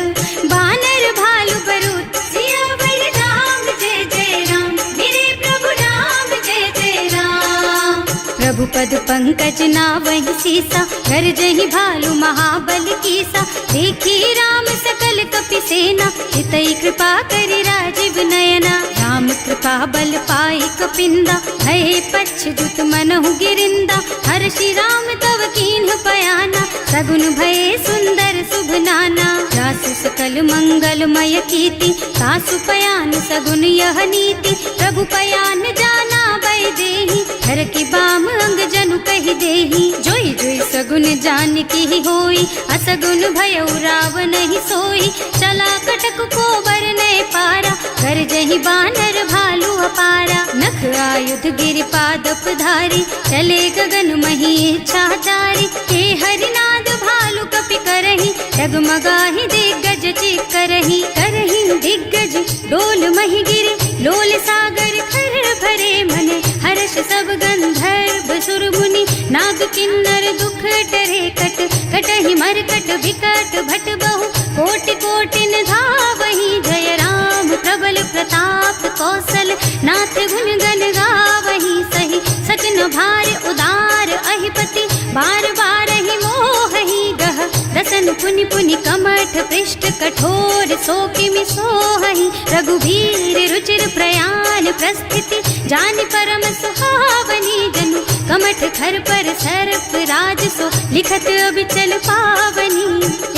बानर भालु बरूथ। सियावर राम जय जय राम, मेरे प्रभु राम जय जय राम। प्रभु पद पंकज नावहि सीसा, कर जहि भालु महाबल कीसा। देखी राम सकल कपि सेना, हितई कृपा करि राजीव नयना। राम कृपा बल पाई कपिंदा, भये पच्छ्युत मनहु गिरिंदा। हर्षि राम तव कीन्ह पयाना, सगुन भये सुंदर शुभ नाना। जासु सकल मंगलमय कीर्ति, तासु पयान सगुन यह नीति। प्रभु पयान जाना बै देहि, हर की बाम अंग जनु कहि देहि। जोई जोई सगुन जान की होई, असगुन भयउ रावण ही सोई। चला कटक को बरने पारा, कर जहि बानर भालु अपारा। नख आयुध गिरि पादप धारी, चले गगन मही इच्छा जारी। हे हरिनाद भालु कपि करहि, डगमगाहि दिग्गज चित करहि। करहि दिग्गज डोल मही गिरे, लोल सागर खर भरे मन। हर्ष सब गंधर्व सुर मुनि, नाग किन्नर दुख डरे कट। कटहि मरकट विकट भट बहु, कोटि कोटिन धावहि। जय राम प्रबल प्रताप कौशल, नाथ गुण गण गावहि। सही सचन भार उदार अहिपति, बार बार ही मोहि गह। दसन पुनि पुनि कमठ पृष्ठ, कठोर सो किमि सोहि। रघुवीर रुचिर प्रयाण प्रस्थिति, जानि परम सुहावनी। जनु कमठ खर पर सर्प राज सो, लिखत अबिचल पावनी।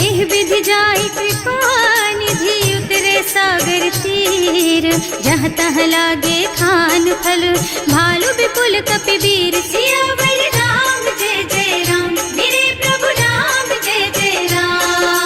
एह विधि जाहि कृपा निधि, उतरे सागर तीर। जहाँ तहाँ लागे खान फल, भालु विपुल कपि वीर। सियावर राम जय जय राम, मेरे प्रभु राम जय जय राम।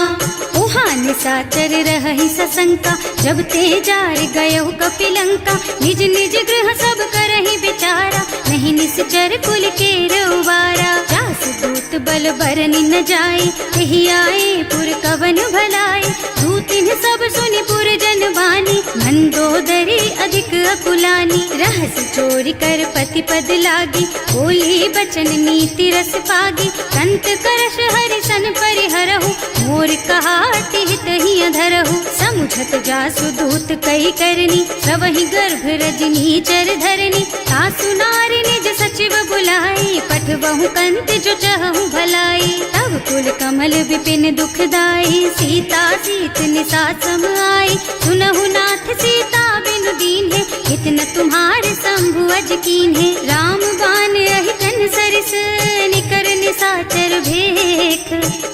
शंका, जब ते जार गयो कपिलंका। निज निज गृह सब करहि विचारा, नहीं निश्चर कुल के उबारा। जास दूत बल बरनि न जाए, यही आए पुर कवन भलाई। दूतिन सब सुनि पुर जन बानी, मंदोदरी अधिक अकुलानी। रहस चोरी कर पति पद लागी, बोली बचन नीति रस पागी। कंत करश हरि सन परिहरहु, मोर कहाति हित ही अधरहु। समुझत जासु दूत कही करनी, सवहि गर्भ रजनी चर धरनी। सासु नारी निज सचिव बुलाई, पठबहु कंत जो चहु भलाई। तब कुल कमल विपिन दुखदाई, सीता सीत निसा सम आई। सुनहु नाथ सीता बिनु दीन्हे, इतना तुम्हारे शंभु अज कीन्हे। राम बान अहितन सरिस, निकर निसाचर भेख।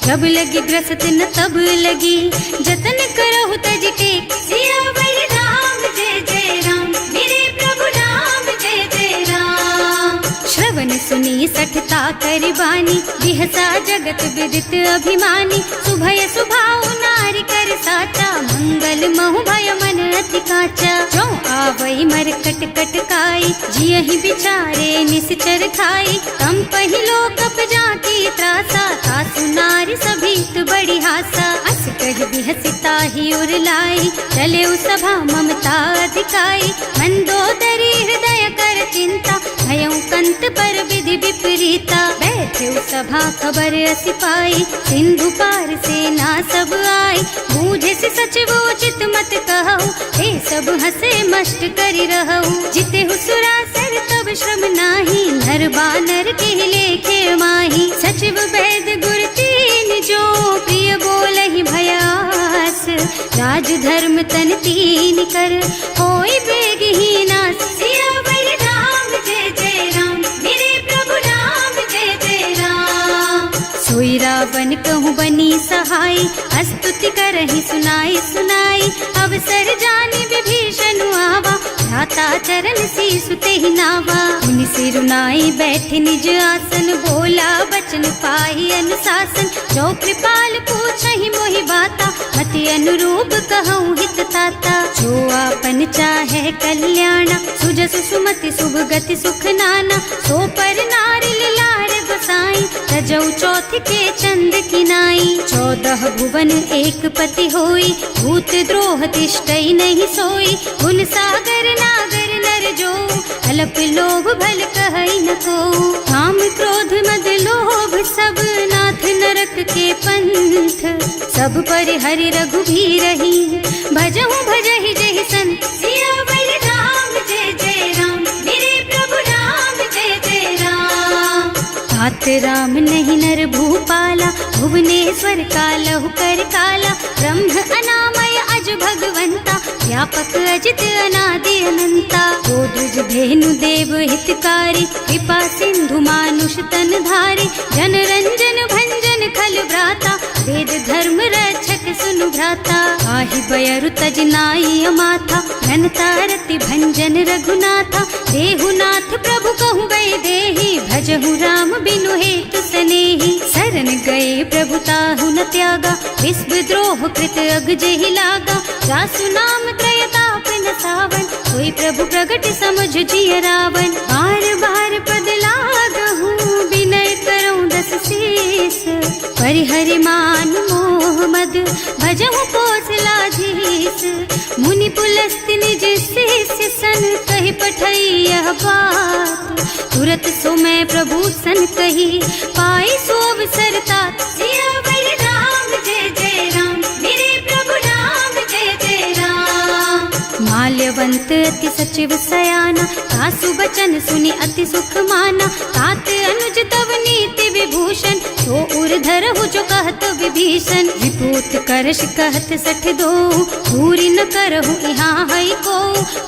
जब लगी ग्रसत न तब लगी, जतन करहु तज टेक। सियावर राम जय जय राम, मेरे प्रभु राम जय जय राम। श्रवण सुनी सठता कर बानी, बिहसा जगत विदित अभिमानी। सुभय सुभाव नारी कर साचा, मंगल महु भय मन अति काचा। जो आवई मर कट कट काई, जियहि बिचारे निश्चर खाई। तम पहिलो कप जाकी त्रासा, सासु नारी सभीत बड़ी हासा। अस कह बिहसिता ही उर लाई, चले सभा ममता अधिकाई। मंदोदरी हृदय कर चिंता, भयउ कंत पर विधि विपरीता। बैठे सभा खबर असी पाई, सिंधु पार सेना सब आई। बूझे से सचिव उचित मत कहु, हे सब हंसे मस्त करि रहु। जिते हुसुरासर तब श्रम नाही, नर बानर के लेखे माही। सचिव वैद गुर तीन जो, प्रिय बोलहि भयास। राज धर्म तन तीन कर, होई बेगहि नास। सियावर राम जय जय राम, मेरे प्रभु राम जय जय राम। सोई रावण कहूँ बनी सहाय, स्तुति करहि सुनाई सुनाई। अवसर जानी विभीषण आवा, भ्राता चरण सीसु तेहि नावा। मुनि सिरुनाई बैठे निज आसन, बोला बचन पाहि अनुशासन। जो कृपाल पूछहि मोहि बाता, मति अनुरूप कहूँ हित ताता। जो आपन चाहे कल्याणा, सुजसु सुमति शुभ गति सुख नाना। सो पर नारी लार बसाई, तजौ चौथ के चंद किनाई। 14 भुवन एक पति होई, भूत द्रोह तिष्ठई नहीं सोई। गुण सागर नागर नर जो, अल्प लोभ भल कहई न को। काम क्रोध मद लोभ सब, नाथ नरक के पंथ। सब पर हरि रघुबीरहि, भजहु भजहि जहि संत। सियावर राम जय जय राम, मेरे प्रभु राम जय जय राम। तात राम नहीं नर भूपाला, भुवनेश्वर कालहु कर काला। ब्रह्म अनामय अज भगवंता, व्यापक अजित अनादि अनंता। गोदुज धेनु देव हितकारी, कृपा सिंधु मानुष तन धारी। जन रंजन भंजन खल भ्राता, वेद धर्म रक्षक सुनु भ्राता। आहि बयरु तज नाई अमाथा, घनता रति भंजन रघुनाथा। देहुनाथ प्रभु कहु गए देहि, भजहु राम बिनु हेतु सनेहि। शरण गए प्रभु ताहु न त्यागा, विश्व द्रोह कृत अग जेहि लागा। जासु नाम त्रय ताप न सावन, सोई प्रभु प्रगट समुझ जिय रावण। बार बार पद लागहु, विनय करऊं दस शीस। परिहरि मान मोह मद, भजहु कौशलाधीश। मुनि पुलस्त्य निज शिष्य सन, कहि पठई यह बात। तुरत सो मैं प्रभु सन कही, पाई सो अवसर तात। सियावर राम जय जय राम, मेरे प्रभु राम जय जय राम। माल्यवंत अति सचिव सयाना, सासु बचन सुनि अति सुख माना। तात अनुज तव नीति विभूषण, सो उर धरहु जो कहत विभीषण। विभूत करश कहत सठ दो, दूरी न करहु यहाँ हई को।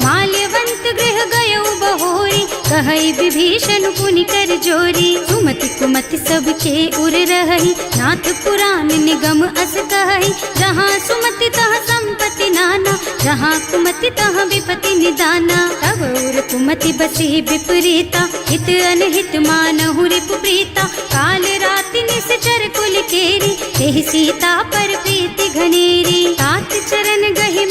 माल्यवंत गृह गयो बहोरी, कहई विभीषण पुनि कर जोरी। सुमति कुमति सबके उर रहई, नाथ पुराण निगम अस कहई। जहाँ सुमति तहाँ संपत्ति नाना, जहाँ कुमति तहाँ विपति निदाना। तब उर कुमति बसी विपरीता, हित अनहित मानहु रिपु प्रीता। काल राति निश्चर कुल केरी, तेहि सीता पर प्रीति घनेरी। तात चरण गहि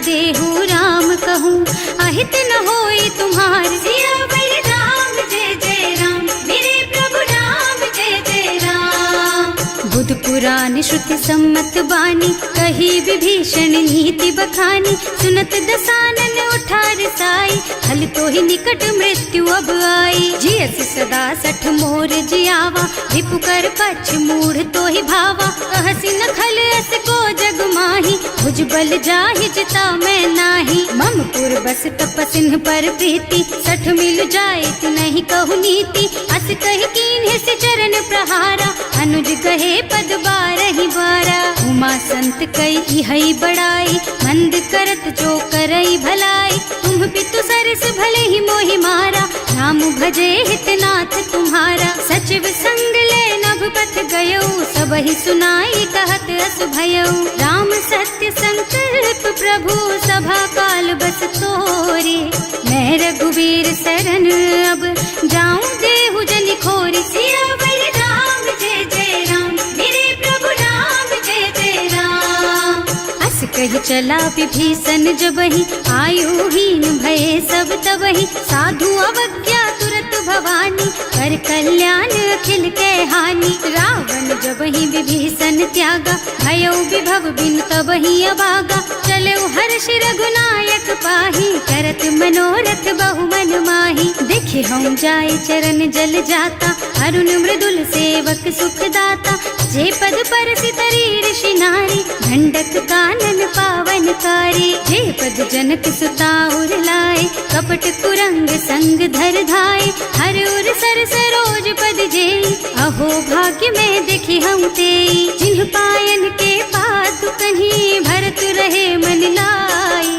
देहु राम कहूँ, अहित न होई तुम्हार। सियावर राम जय जय राम, मेरे प्रभु राम जय जय राम। बुध पुराण श्रुति सम्मत बानी, कही विभीषण नीति बखानी। सुनत दसानन उठार साई, हल तो ही निकट मृत्यु अब आई। जियस सदा सठ मोर जियावा, रिपु कर पक्ष मूढ़ तो ही भावा। कहसी न खल अस को जग माही, भुज बल जाहि जिता मैं नाही। मम पुर बस तपसिन्ह पर प्रीति, सठ मिल जाए तु नहीं कहु नीति। अस कहि कीन्ह से चरण प्रहारा, अनुज कहे पद बारहि बारा। उमा संत कई इहै बड़ाई, मंद करत जो करई भलाई। तुम पितु सरस भले ही मोहि मारा, नाम भजे हितनाथ तुम्हारा। सचिव संग ले नभ पथ गयो, सबहि सुनाई कहत अस भयो। राम सत्य संकल्प प्रभु, सभा काल बस तोरे। मैं रघुवीर शरण अब, जाऊं देहु जनि खोरी। सियावर राम जय जय राम, मेरे प्रभु राम जय जय राम। अस कहि चला विभीषण जबहि, आयुहीन भये सब तबहि। साधु अवज्ञा तुरत भवानी, कर कल्याण अखिल के हानि। रावण जबहि विभीषण त्यागा, भयो विभव बिन तबहि अभागा। चलो हर्ष रघुनायक पाहि, करत मनोरथ बहु मन माहि। देखे हम जाय चरण जल जाता, अरुण मृदुल सेवक सुख दाता। जे पद पर सितरी ऋषि नारी, ढंडक कानन पावन कारी। जे पद जनक सुता उर लाए, कपट कुरंग संग धर धाय। हर उर सर सरोज पद जेई, अहो भाग्य में देखी हम तेई। जिन्ह पायन के पादु कहीं, भरत रहे मन लाई।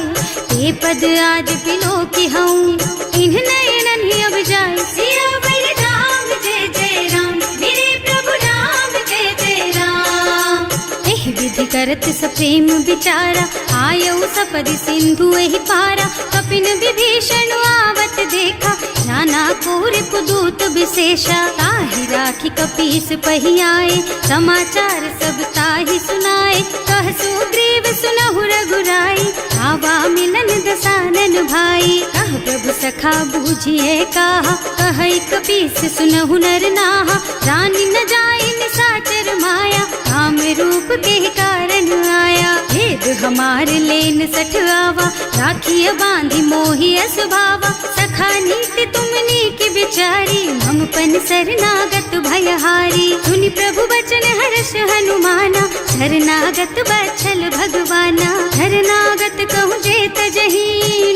ते पद आज बिलो की हूँ, इन्ह नयनन ही अब जाए। सियावर राम जय जय राम, मेरे प्रभु राम जय जय राम। एहि विधि करत सप्रेम विचारा, आयौ सपदि सिंधु एहि पारा। कपिन विभीषण आवत देखा, नाना कोर कुदूत विशेषा। ताहि राखी कपीस पहि आए, समाचार सब ताहि सुनाए। कह सुग्रीव सुनहु रघुराई, आवा मिलन दसानन भाई। कह प्रभु सखा बूझिए कहा, कहै कपीस सुनहु नर नाहा। रानी न जाए निसाचर माया, काम रूप के कारण आया। भेद हमार लेन सठ आवा, राखिय बांधि मोहि असभावा। सखा नीति तुमनी की बिचारी, मम पन शरणागत भयहारी। सुनि प्रभु बचन हर्ष हनुमाना, शरणागत बच्छल भगवाना। शरणागत कहूँ जे तजहि,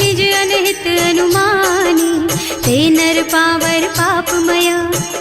निज अनहित अनुमानी। ते नर पावर पापमय,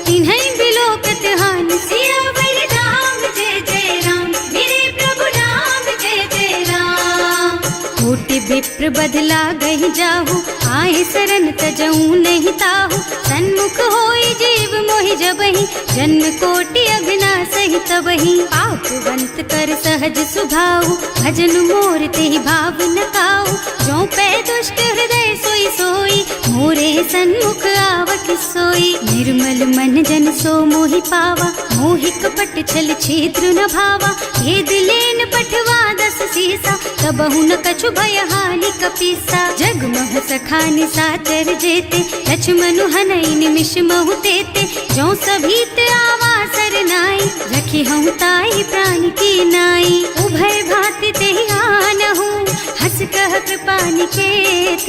तिन्है बिलोकत हानि। सियावर राम जय जय राम, मेरे प्रभु राम जय जय राम। कोटि विप्र बदला गहि जाहु, आए शरण तजऊ नहीं ताहु। सन्मुख होई जीव मोहि जबहि, जन्म कोटि अघनासहि तबहि। पापवंत कर सहज सुभाऊ, भजन मोर तेहि भाव न काऊ। जो पै दुष्ट हृदय सोई सोई, मोरे सन्मुख आवत सोई। निर्मल मन जन सो मोहि पावा, मोहि कपट छल छिद्र न भावा। ये दिलेन पठवा दस सीसा, तबहु न कछु भय हानि कपीसा। जग मह सखा निसाचर जेते, लक्ष्मण हनई निमिष महु तेते। जो सभीत आवा सरनाई, रखी हूँ ताई प्राण की नाई। उभय भांति तेहि आनहु, हस कह कृपा निकेत।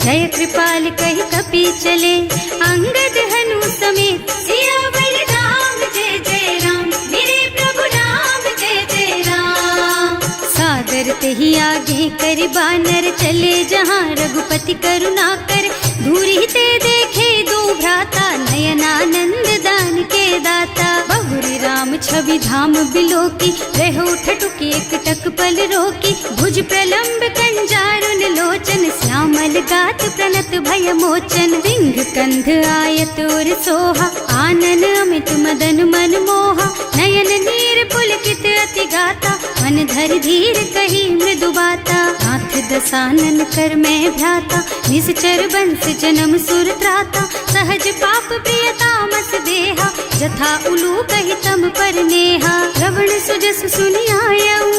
जय कृपाल कहि कपि चले, अंगद हनु समेत। सियावर राम जय जय राम, मेरे प्रभु राम जय जय राम। सादर तेहि आगे कर बानर, चले जहाँ रघुपति करुणा कर। दूरी ते देखे दो भ्राता, नयनानंद दान के दाता। बहुरी राम छवि धाम बिलोकी, रहो ठटुकी एकटक पल रोकी। भुज प्रलंब कंजारुन लोचन, श्यामल गात प्रणत भय मोचन। सिंह कंध आयत और सोहा, आनन अमित मदन मन मोहा। नयन नीर पुलकित अति गाता, मन धर धीर कही मृदु बाता। नाथ अथ दसानन कर मैं भ्राता, निश्चर बंस जन्म सुर त्राता, सहज पाप प्रिय तामस देहा, जथा उलू कहि तम पर नेहा। श्रवण सुजस सुनि आयऊ,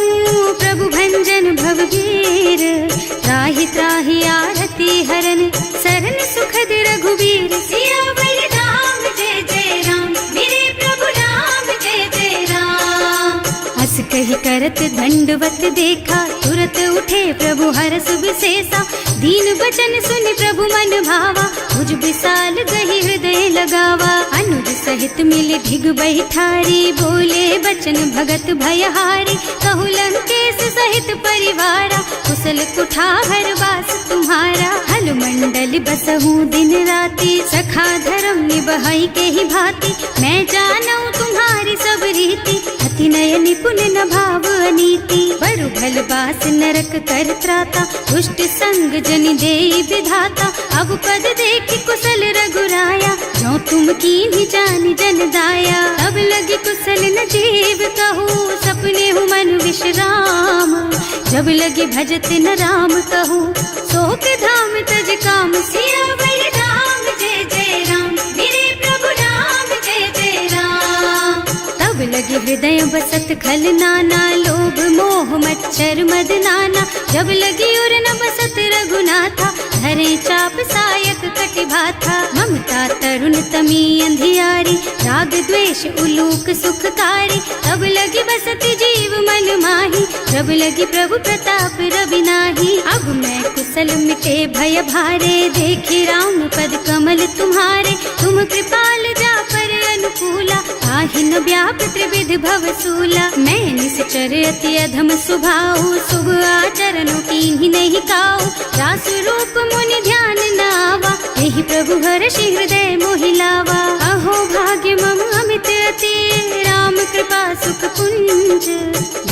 प्रभु भंजन भवबीर, त्राहि त्राहि आरती हरन, सरन सुखद रघुबीर। सियावर राम जय जय राम, मेरे प्रभु राम जय जय राम। हस कहि करत दंडवत देखा, तुरत उठे प्रभु हरष विशेषा, दीन बचन सुनि प्रभु मन भावा, मुझ विशाल गहि हृदय लगावा। अनुज सहित मिल ढिग बैठारी, बोले बचन भगत भयहारी, कहु लंकेश सहित परिवारा, कुशल कुठार वास तुम्हारा। हल मंडल बसहूँ दिन राति, सखा धर्म निबहई के ही भांति, मैं जानऊ तुम्हारी सब रीति, अति नय निपुण न भाव अनीति। बरु भल बास नरक कर त्राता, दुष्ट संग जन देई विधाता, अब पद देखि कुशल रघुराया, जो तुम कीन्ही जानि जन दाया। तब लगी कुशल न जीव कहूँ, सपने हूँ मन विश्राम, जब लगी भजत न राम कहूँ, शोक धाम तज काम। सियावर राम जय जय राम, मेरे प्रभु राम जय जय राम। तब लगे हृदय बसत खल नाना, लोभ मोह मच्छर मद नाना, जब लगी उर न बसत रघुनाथा, धरे चाप सायक कटि भाथा। ममता तरुण तमी अंधियारी, राग द्वेष उलूक सुखकारी, तब लगी बसती जीव मन माही, जब लगी प्रभु प्रताप रवि नाही। अब मैं कुशल मिटे भय भारे, देखी राम पद कमल तुम्हारे, तुम कृपाल जा पर अनुकूला, ताहि न व्याप त्रिविध भव सूला। मैं निश्चर अति अधम सुभाऊ, शुभ आचरणों कीन्ही नहीं काऊ, रास रूप मुनि ध्यान न आवा, यही प्रभु हर्षि हृदय मोहिलावा। अहो भाग्य मम अमित अति, राम कृपा सुख पुंज,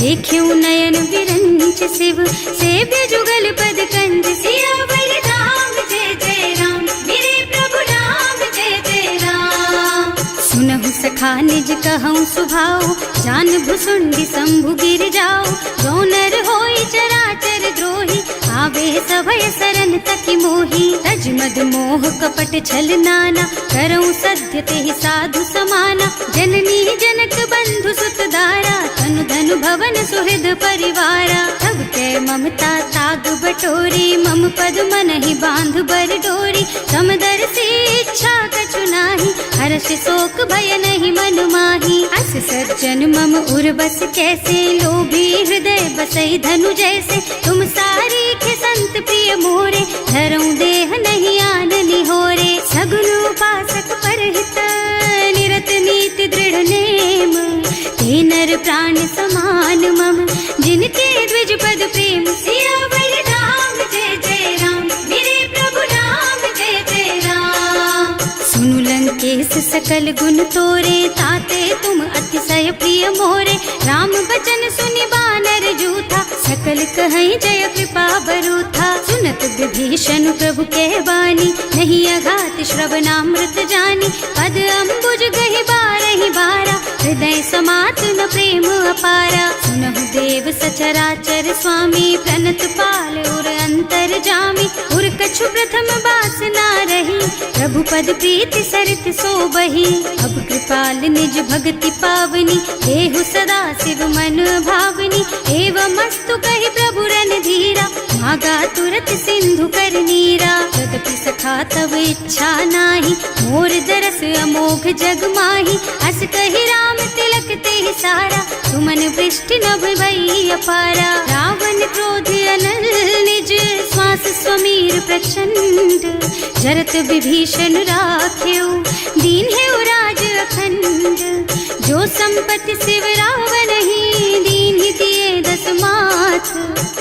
देख्यऊ नयन विरंच शिव, सेव्य जुगल पद कंज। सियावर राम जय जय राम, मेरे प्रभु राम जय जय राम। सुनहु सखा निज कहूँ सुभाऊ, जान भुसुंडी शंभु गिर जाओ, जो नर होई चराचर द्रोही, आवे सभय सरन तकी मोही। तज मद मोह कपट छल नाना, करऊँ सत्य तेहि साधु समाना, जननी जनक बंधु सुत दारा, तनु धनु भवन सुहृद परिवारा। तब कै ममता ताग बटोरी, मम पद मनहि बांध बर डोरी, समदर्शी इच्छा कछु नाही, हर्ष शोक भय नहीं मन माही। अस सज्जन मम उर बस कैसे, लोभी हृदय बसई धनु जैसे, तुम सारी के संत प्रिय मोरे, धरऊँ देह नहीं आन निहोरे। सगुन उपासक परहित, निरत नीति दृढ़ नेम, ते नर प्राण समान मम, जिनके द्विज पद प्रेम। सियावर राम जय जय राम, मेरे प्रभु राम जय जय राम। सुनु लंकेश सकल गुण तोरे, ताते तुम अतिशय प्रिय मोरे, राम बचन सुनि बानर जूथा, सकल कहई जय कृपा बरूथा। सुनत विभीषण प्रभु के बानी, नहीं अघात श्रवणामृत जानी, पद अम्बुज गहि बारहि बारा, हृदय समात न प्रेम अपारा। सुनहु देव सचराचर स्वामी, प्रणत पाल उर अंतर जामी, उर कछु प्रथम बास ना रही, प्रभु पद प्रीति सरित सोबही। अब कृपाल निज भक्ति पावनी, देहु सदा शिव मन भावनी, एवं मस्तु कहि प्रभु रन धीरा, मागा तुरत सिंधु कर नीरा। यद्यपि सखा तब इच्छा नाही, मोर दरस अमोघ जग माही, अस कहि राम तिलक तेहि सारा, तुमन वृष्टि नभ भई अपारा। रावण क्रोध अनल निज, श्वास स्वमीर प्रचंड, जरत विभीषण राख्यो, दीन है राज अखंड। जो संपत्ति शिव रावण ही, दीन ही दिए दस माथ,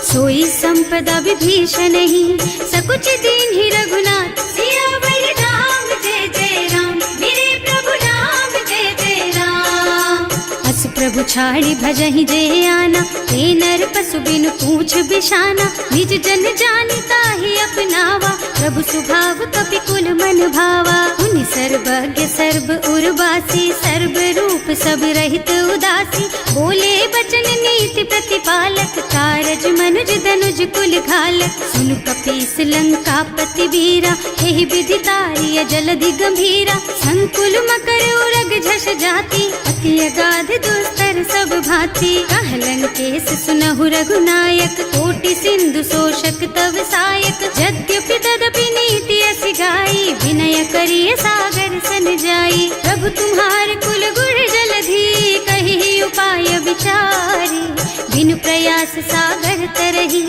सोई संपदा विभीषण ही, सकुच दीन ही रघुनाथ। सियावर राम जय जय राम, मेरे प्रभु राम जय जय राम। अस प्रभु छाड़ी भजहि जे आना, ते नर पशु बिनु पूछ बिशाना, निज जन जानि ताहि अपनावा, प्रभु स्वभाव कपिकुल मन भावा। उनि सर्वज्ञ सर्व उर्वासी, सर्व रूप सब रहित उदासी। बोले बचन नीति प्रतिपालक, कारज मनुज धनुज कुल घालक। सुनु कपीस लंकापति वीरा, एहि विधि तारिय जलधि गंभीरा। संकुल मकर उरग झष जाति, अति अगाध दुस्तर सब भांति। कहलन केस सुनहु रघुनायक, कोटि सिंधु शोषक तव सायक। यद्यपि तदपि नीति अस गाई, विनय करिय सागर सन जाई। प्रभु तुम्हार कुल गुण जलधि, कहि उपाय विचारी। बिनु प्रयास सागर तरही,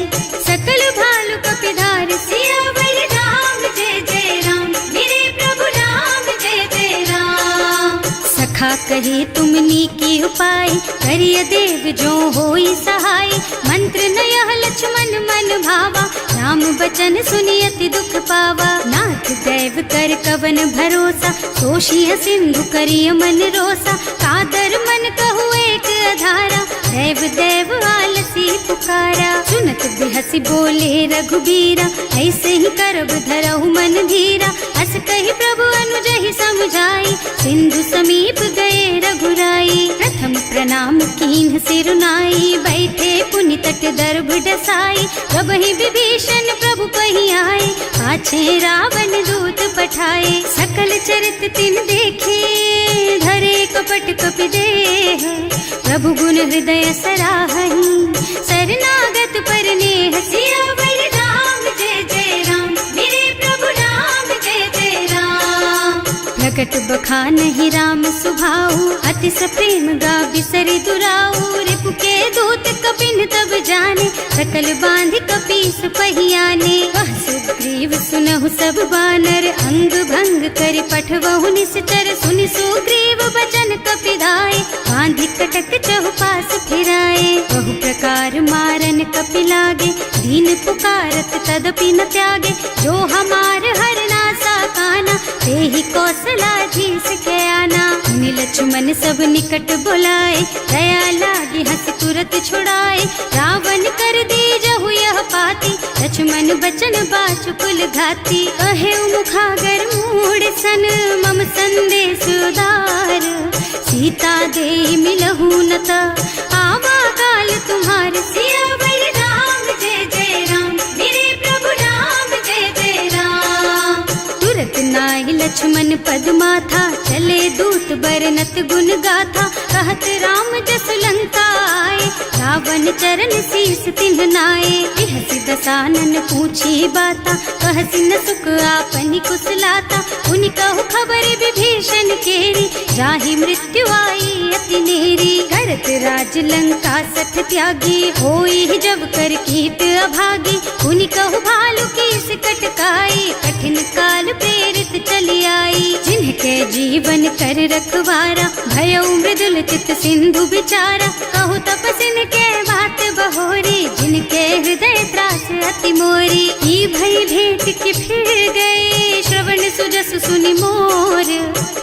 सकल भालु कपिधार। सियावर राम जय जय राम, मेरे प्रभु राम जय जय राम। सखा कहे तुमनी की उपाय, करिय देव जो होई सहाय। मंत्र नयह लक्ष्मण मन भावा, राम बचन सुनि अति दुख पावा। नाथ दैव कर कवन भरोसा, तोषिय सिंधु करिय मन रोसा। कादर मन कहु एक अधारा, दैव दैव आलसी पुकारा। सुनत बिहसी बोले रघुबीरा, ऐसे ही करब धरहु मन धीरा। अस कहि प्रभु अनुजहि समझाई, सिंधु समीप गए रघुराई। प्रथम प्रणाम कीन्ह सिरुनाई, बैठे पुनि तट दर्भ डसाई। प्रभहि विभीषण प्रभु कहि आए, पाछे रावण दूत पठाए। सकल चरित तिन देखे, धरे कपट कपि देह। प्रभु गुण हृदय सराहहि, शरणागत पर नेह। सियावर राम जय जय राम, मेरे प्रभु राम जय जय राम। प्रकट बखानहि राम सुभाऊ, अति सप्रेम गा बिसरि दुराऊ। रिपु के दूत कपिन तब जाने, सकल बांधि कपीस पहियाने। वह सुग्रीव सुनहु सब बानर, अंग भंग करि पठवहु निश्चर। सुनि सुग्रीव बचन कपिधाय, बांधि कटक चहुपास फिराए। बहु प्रकार मारन कपि लागे, दीन पुकारत तदपि न त्यागे। जो हमार हरनासा काना, तेहि कौशलाधीश के आना। मुनि लक्ष्मण सब निकट बुलाए, दया लागी हंस तुरत छुड़ाए। रावण कर दीजहु यह पाती, लक्ष्मण बचन बाचु कुल घाती। कहे मुखागर मूढ़ सन, मम संदेश उदार। सीता दे मिलहु न ता, आवा काल तुम्हार। सियावर राम जय जय राम, मेरे प्रभु राम जय जय राम। तुरत नाहि लक्ष्मण पद माथा, चले दूत बरनत गुण गाथा। कहत राम जस लंका आए, रावण चरण शीस तिन्ह नाए। बिहसि दसानन पूछी बाता, कहसि न सुख आपनि कुशलाता। उनि कहु खबर विभीषण केरी, जाहि मृत्यु आई अति नेरी। करत राज लंका सठ त्यागी, होई जब कर कीट अभागी। उनि कहु भालु कीस कटकाई, कठिन काल प्रेरित चली आई। जिनके जीवन कर रखवारा, भयउ मृदुल चित सिंधु बिचारा। कहु तपसिन के बात बहोरी, जिनके हृदय त्रास अति मोरी। ई भई भेंट के फिर गए, श्रवण सुजस सुनि मोर।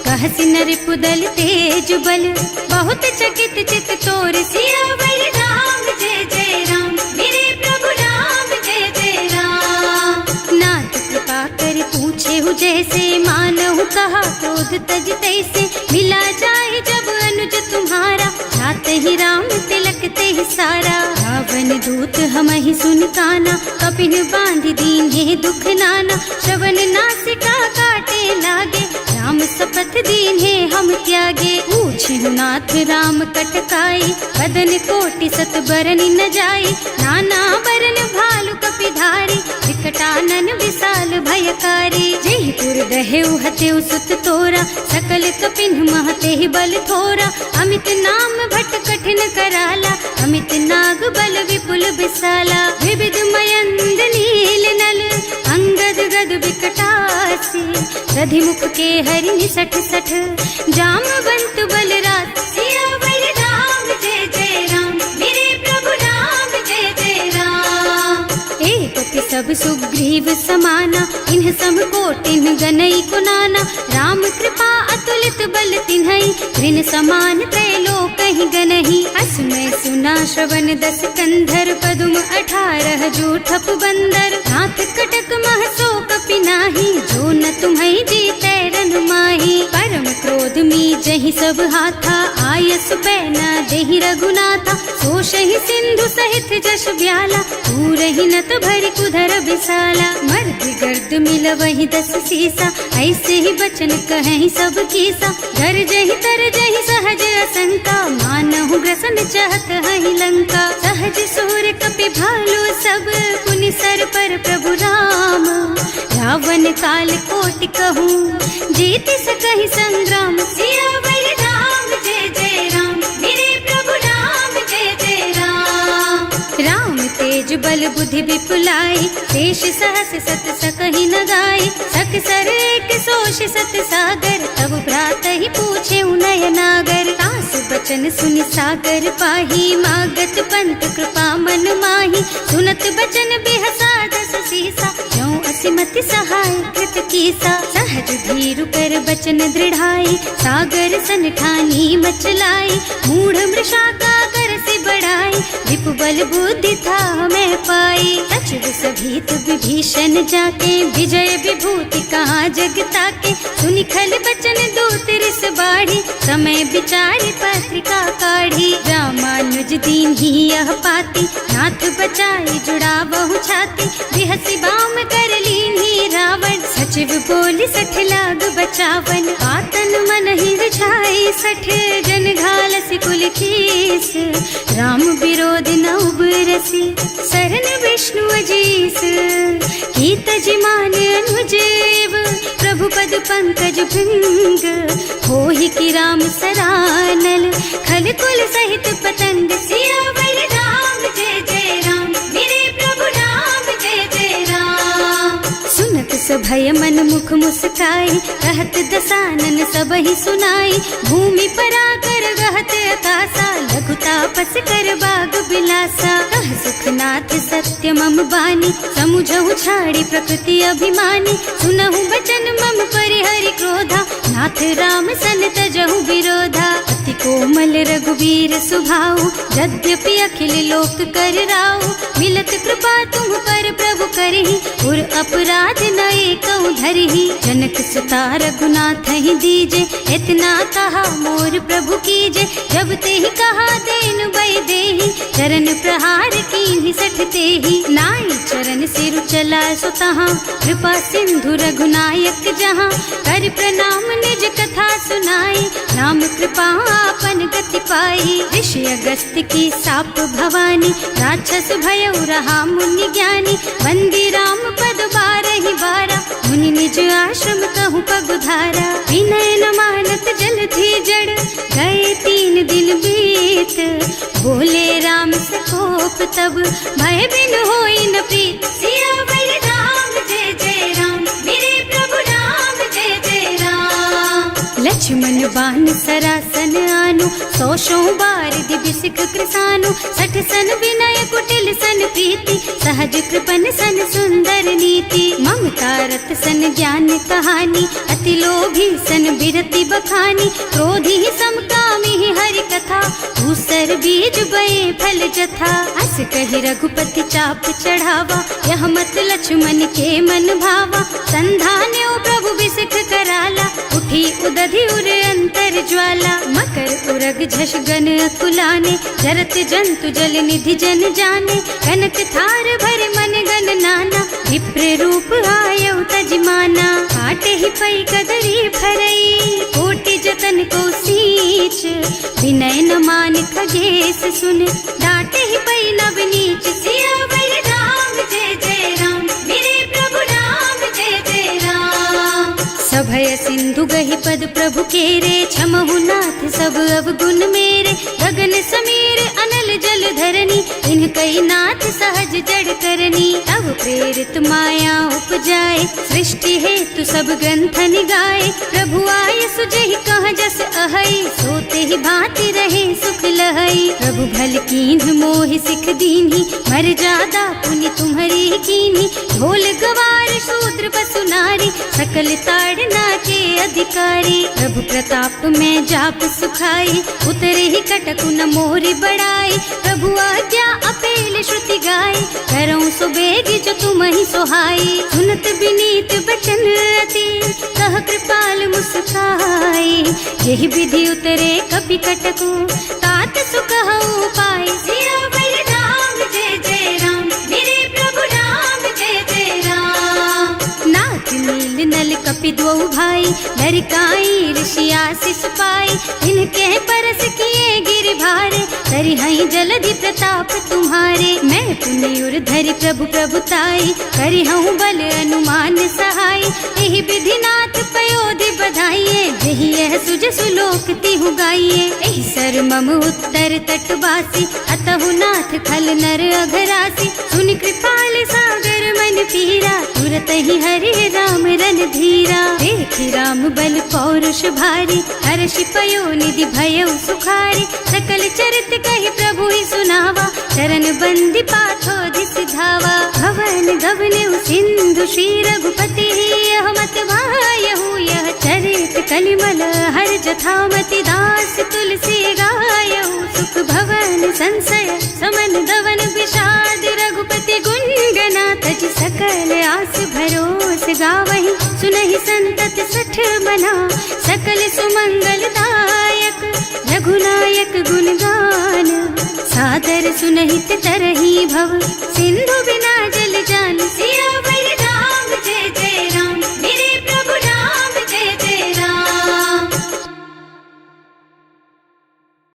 कहसि नर पुदल तेज बल, बहुत चकित चित तोर। सियावर राम जय जय राम, मेरे प्रभु राम जय जय राम। नाथ कृपा कर पूछे हु जैसे, मानहु कहा क्रोध तज तैसे। मिला जाए जब अनुज तुम्हारा, जात ही राम तिलक ते सारा। रावण दूत हमहि सुन काना, कपिन बांधि दीन्हे दुख नाना। श्रवण नासिका काटे लागे, राम शपथ दीन्हे हम त्यागे। पूछिहु नाथ राम कटकाई, बदन कोटि सत बरनि न जाई। नाना बरन भालु कपिधारी, विकटानन विशाल भयकारी। जेहि पुर दहेउ हतेउ सुत तोरा, सकल कपिन महते बल थोरा। अमित नाम भट कठिन कराला, अमित नाग बल विपुल विशाला। विविध मयंद नील नल, अंगद गद विकटासी। दधिमुख के हरि निसठ सठ, जामवंत बलराज। सियावर राम जय जय राम, मेरे प्रभु राम जय जय राम। एक सब सब सुग्रीव समाना, इन्ह सम कोटिन गनई को नाना। राम कृपा अतुलित बल तिन्हई, ऋण समान त्रैलोकहि गनहि। असमय सुना श्रवण दस कंधर, पदुम 18 जूठप बंदर। नाथ कटक मह सो कपि नाही, जो न तुम्हई जीतै रन माही। परम क्रोध मी जहि सब हाथा, आयस पैना देहि रघुनाथा। सोषहि सिंधु सहित जश ब्याला, पूरहि नत भरि कुधर बिसाला। मर्द गर्द मिलवहि 10 सीसा, ऐसे ही बचन कहें सब कीसा। गरजहि तरजहि सहज असंका, मानहु ग्रसन चाहत हहि लंका। सहज सुर कपि भालु सब, पुनि सर पर प्रभु राम। रावण काल कोटि कहूँ, जीति सकहि संग्राम। सियावर राम जय जय राम, मेरे प्रभु राम जय जय राम। राम तेज बल बुद्धि विपुलाई, शेष सहस सत सकहि न गाई। सक सर एक सोष सत सागर, तब भ्रात ही पूछे नय नागर। तास बचन सुनि सागर पाही, मागत पंत कृपा मन माही। सुनत बचन बिहसा 10 सीसा, ज्यों असिमति सहाय कृत कीसा। सहज धीरु कर बचन दृढ़ाई, सागर सन ठानी मचलाई। मूढ़ मृषा का कर से बढ़ाई, विपु बल बुद्धि था मैं पाई। सचिव सभीत विभीषण जाके, विजय विभूति कहाँ जगता के। सुनि खल बचन दूत रिस बाढ़ी, समय विचारि पत्रिका काढ़ी। रामानुज दीन ही यह पाती, नाथ बचाई जुड़ा बहु छाती। बिहसी बाम कर लीन्ही रावण, सचिव बोली 60 लाग बचावन। आतन मन ही रिझाई 60, जन घालसी कुल कीस। राम विरोध न उबरसी, सरन विष्णु अजीस। कीत जिमान अनुजेव, प्रभु पद पंकज भृंग। होहि की राम सरानल, खल कुल सहित पतंग। सियावर राम जय जय राम, मेरे प्रभु राम जय जय राम। सुनत सभय मन मुख मुस्काई, कहत दसानन सबहि सुनाई। भूमि पराकर गहत अकासा, लघु तापस कर बाग बिलासा। कह सुखनाथ सत्य मम बानी, समुझहु छाड़ी प्रकृति अभिमानी। सुनहु बचन मम परिहरि क्रोधा, नाथ राम सन तजहु विरोधा। अति कोमल रघुवीर सुभाऊ, यद्यपि अखिल लोक कर राऊ। मिलत कृपा तुम पर प्रभु करहि, उर अपराध न एकौ धरहि। जनक सुता रघुनाथ ही दीजे, इतना कहा मोर प्रभु कीजे। जब ते ही कहा देन बई देहि, चरण प्रहार कीन्ही 60 तेहि। नाई चरण सिरु चला सो तहाँ, कृपा सिंधु रघुनायक जहाँ। कर प्रणाम निज कथा सुनाई, राम कृपा आपन गति पाई। ऋषि अगस्त्य की साप भवानी, राक्षस भयउ रहा मुनि ज्ञानी। बंदी राम पद 12 बारा, मुनि निज आश्रम कहूँ पगुधारा। विनय न मानत जल थी जड़, गए 3 दिन बीत। बोले राम सकोप तब, भय बिन होई न प्रीत। सियावर राम जय जय राम, मेरे प्रभु राम जय जय राम। लक्ष्मण बान सरासन आनु, 100 बारिधि बिसिख कृसानु। 60 सन विनय कुटिल सन प्रीति, सहज कृपन सन सुंदर नीति। ममता रत सन ज्ञान कहानी, अति लोभी सन बिरति बखानी। क्रोधी समकामी हरि कथा, दूसर बीज बये फल जथा। अस कहि रघुपति चाप चढ़ावा, यह मत लक्ष्मण के मन भावा। संधान्यो प्रभु बिसिख कराला, उठी उदधि उर अंतर ज्वाला। मकर उरग झष गन अकुलाने, जरत जंतु जल निधि जन जाने। कनक थार भर मन गन नाना, विप्र रूप आयउ तजमाना। काटे ही पई कदरी भरई, कोटि जतन को सींच। विनय न मान खगेश सुन, डांटे ही पई नव नीच। सियावर राम जय जय राम, मेरे प्रभु राम जय जय राम। सभय सिंधु गहि पद प्रभु केरे, क्षमहु नाथ सब अवगुण मेरे। गगन समीर अनल जल धरनी, इन कई नाथ सहज जड़ करनी। तब प्रेरित माया उपजाए, सृष्टि हेतु सब ग्रंथन गाए। प्रभु आय सुजहि कह जस अहै, सोते ही भांति रहे सुख लहै। प्रभु भल कीन्ह मोहि सिख दीन्ही, मर्यादा पुनि तुम्हरी कीन्ही। ढोल गवार शूद्र पशु नारी, सकल ताड़ना के अधिकारी। प्रभु प्रताप में जाप सुखाई, उतरे ही कटकु न मोरी बढ़ाई। प्रभु आज्ञा अपेल श्रुति गाई, करऊं सो बेग जो तुम ही सोहाई। सुनत विनीत बचन अति, कह कृपाल मुस्काई। यही विधि उतरे कपि कटकु, तात सुकहु पाई। सिया बलराम जय जय राम, मेरे प्रभु राम जय जय राम। नाथ नील नल कपि दो भाई, लरिकाई ऋषि आशीष पाई। इनके परस किए गिर भारे, तरि हई जलधि प्रताप तुम्हारे। मैं पुनि उर धरि प्रभु प्रभुताई, करि हूँ बल अनुमान सहाय। यही विधि नाथ पयोधि बधाइए, यही यह सुज सुलोक तिहु गाइए। एहि सर मम उत्तर तटवासी, अतहु नाथ खल नर अघरासी। सुनि कृपाल सागर मन पीरा, तुरत ही हरि राम रन धीरा। देखि राम बल पौरुष भारी, हर्षि पयो निधि भयउ सुखारी। सकल चरित कहि प्रभु ही सुनावा, चरण बंदी पाथो सिधावा। भवन गगन सिंधु श्री रघुपति, यह मत वायहु यह चरित कलिमल हर जथामति। दास तुलसी गायहु, सुख भवन संशय समन दवन विषाद। रघुपति गुण गना तज सकल आस भरोस गावहि। सुनहि संतत सठ मना, सकल सुमंगल दायक। रघुनायक गुण गान, सादर सुनहित तरहि भव। सिंधु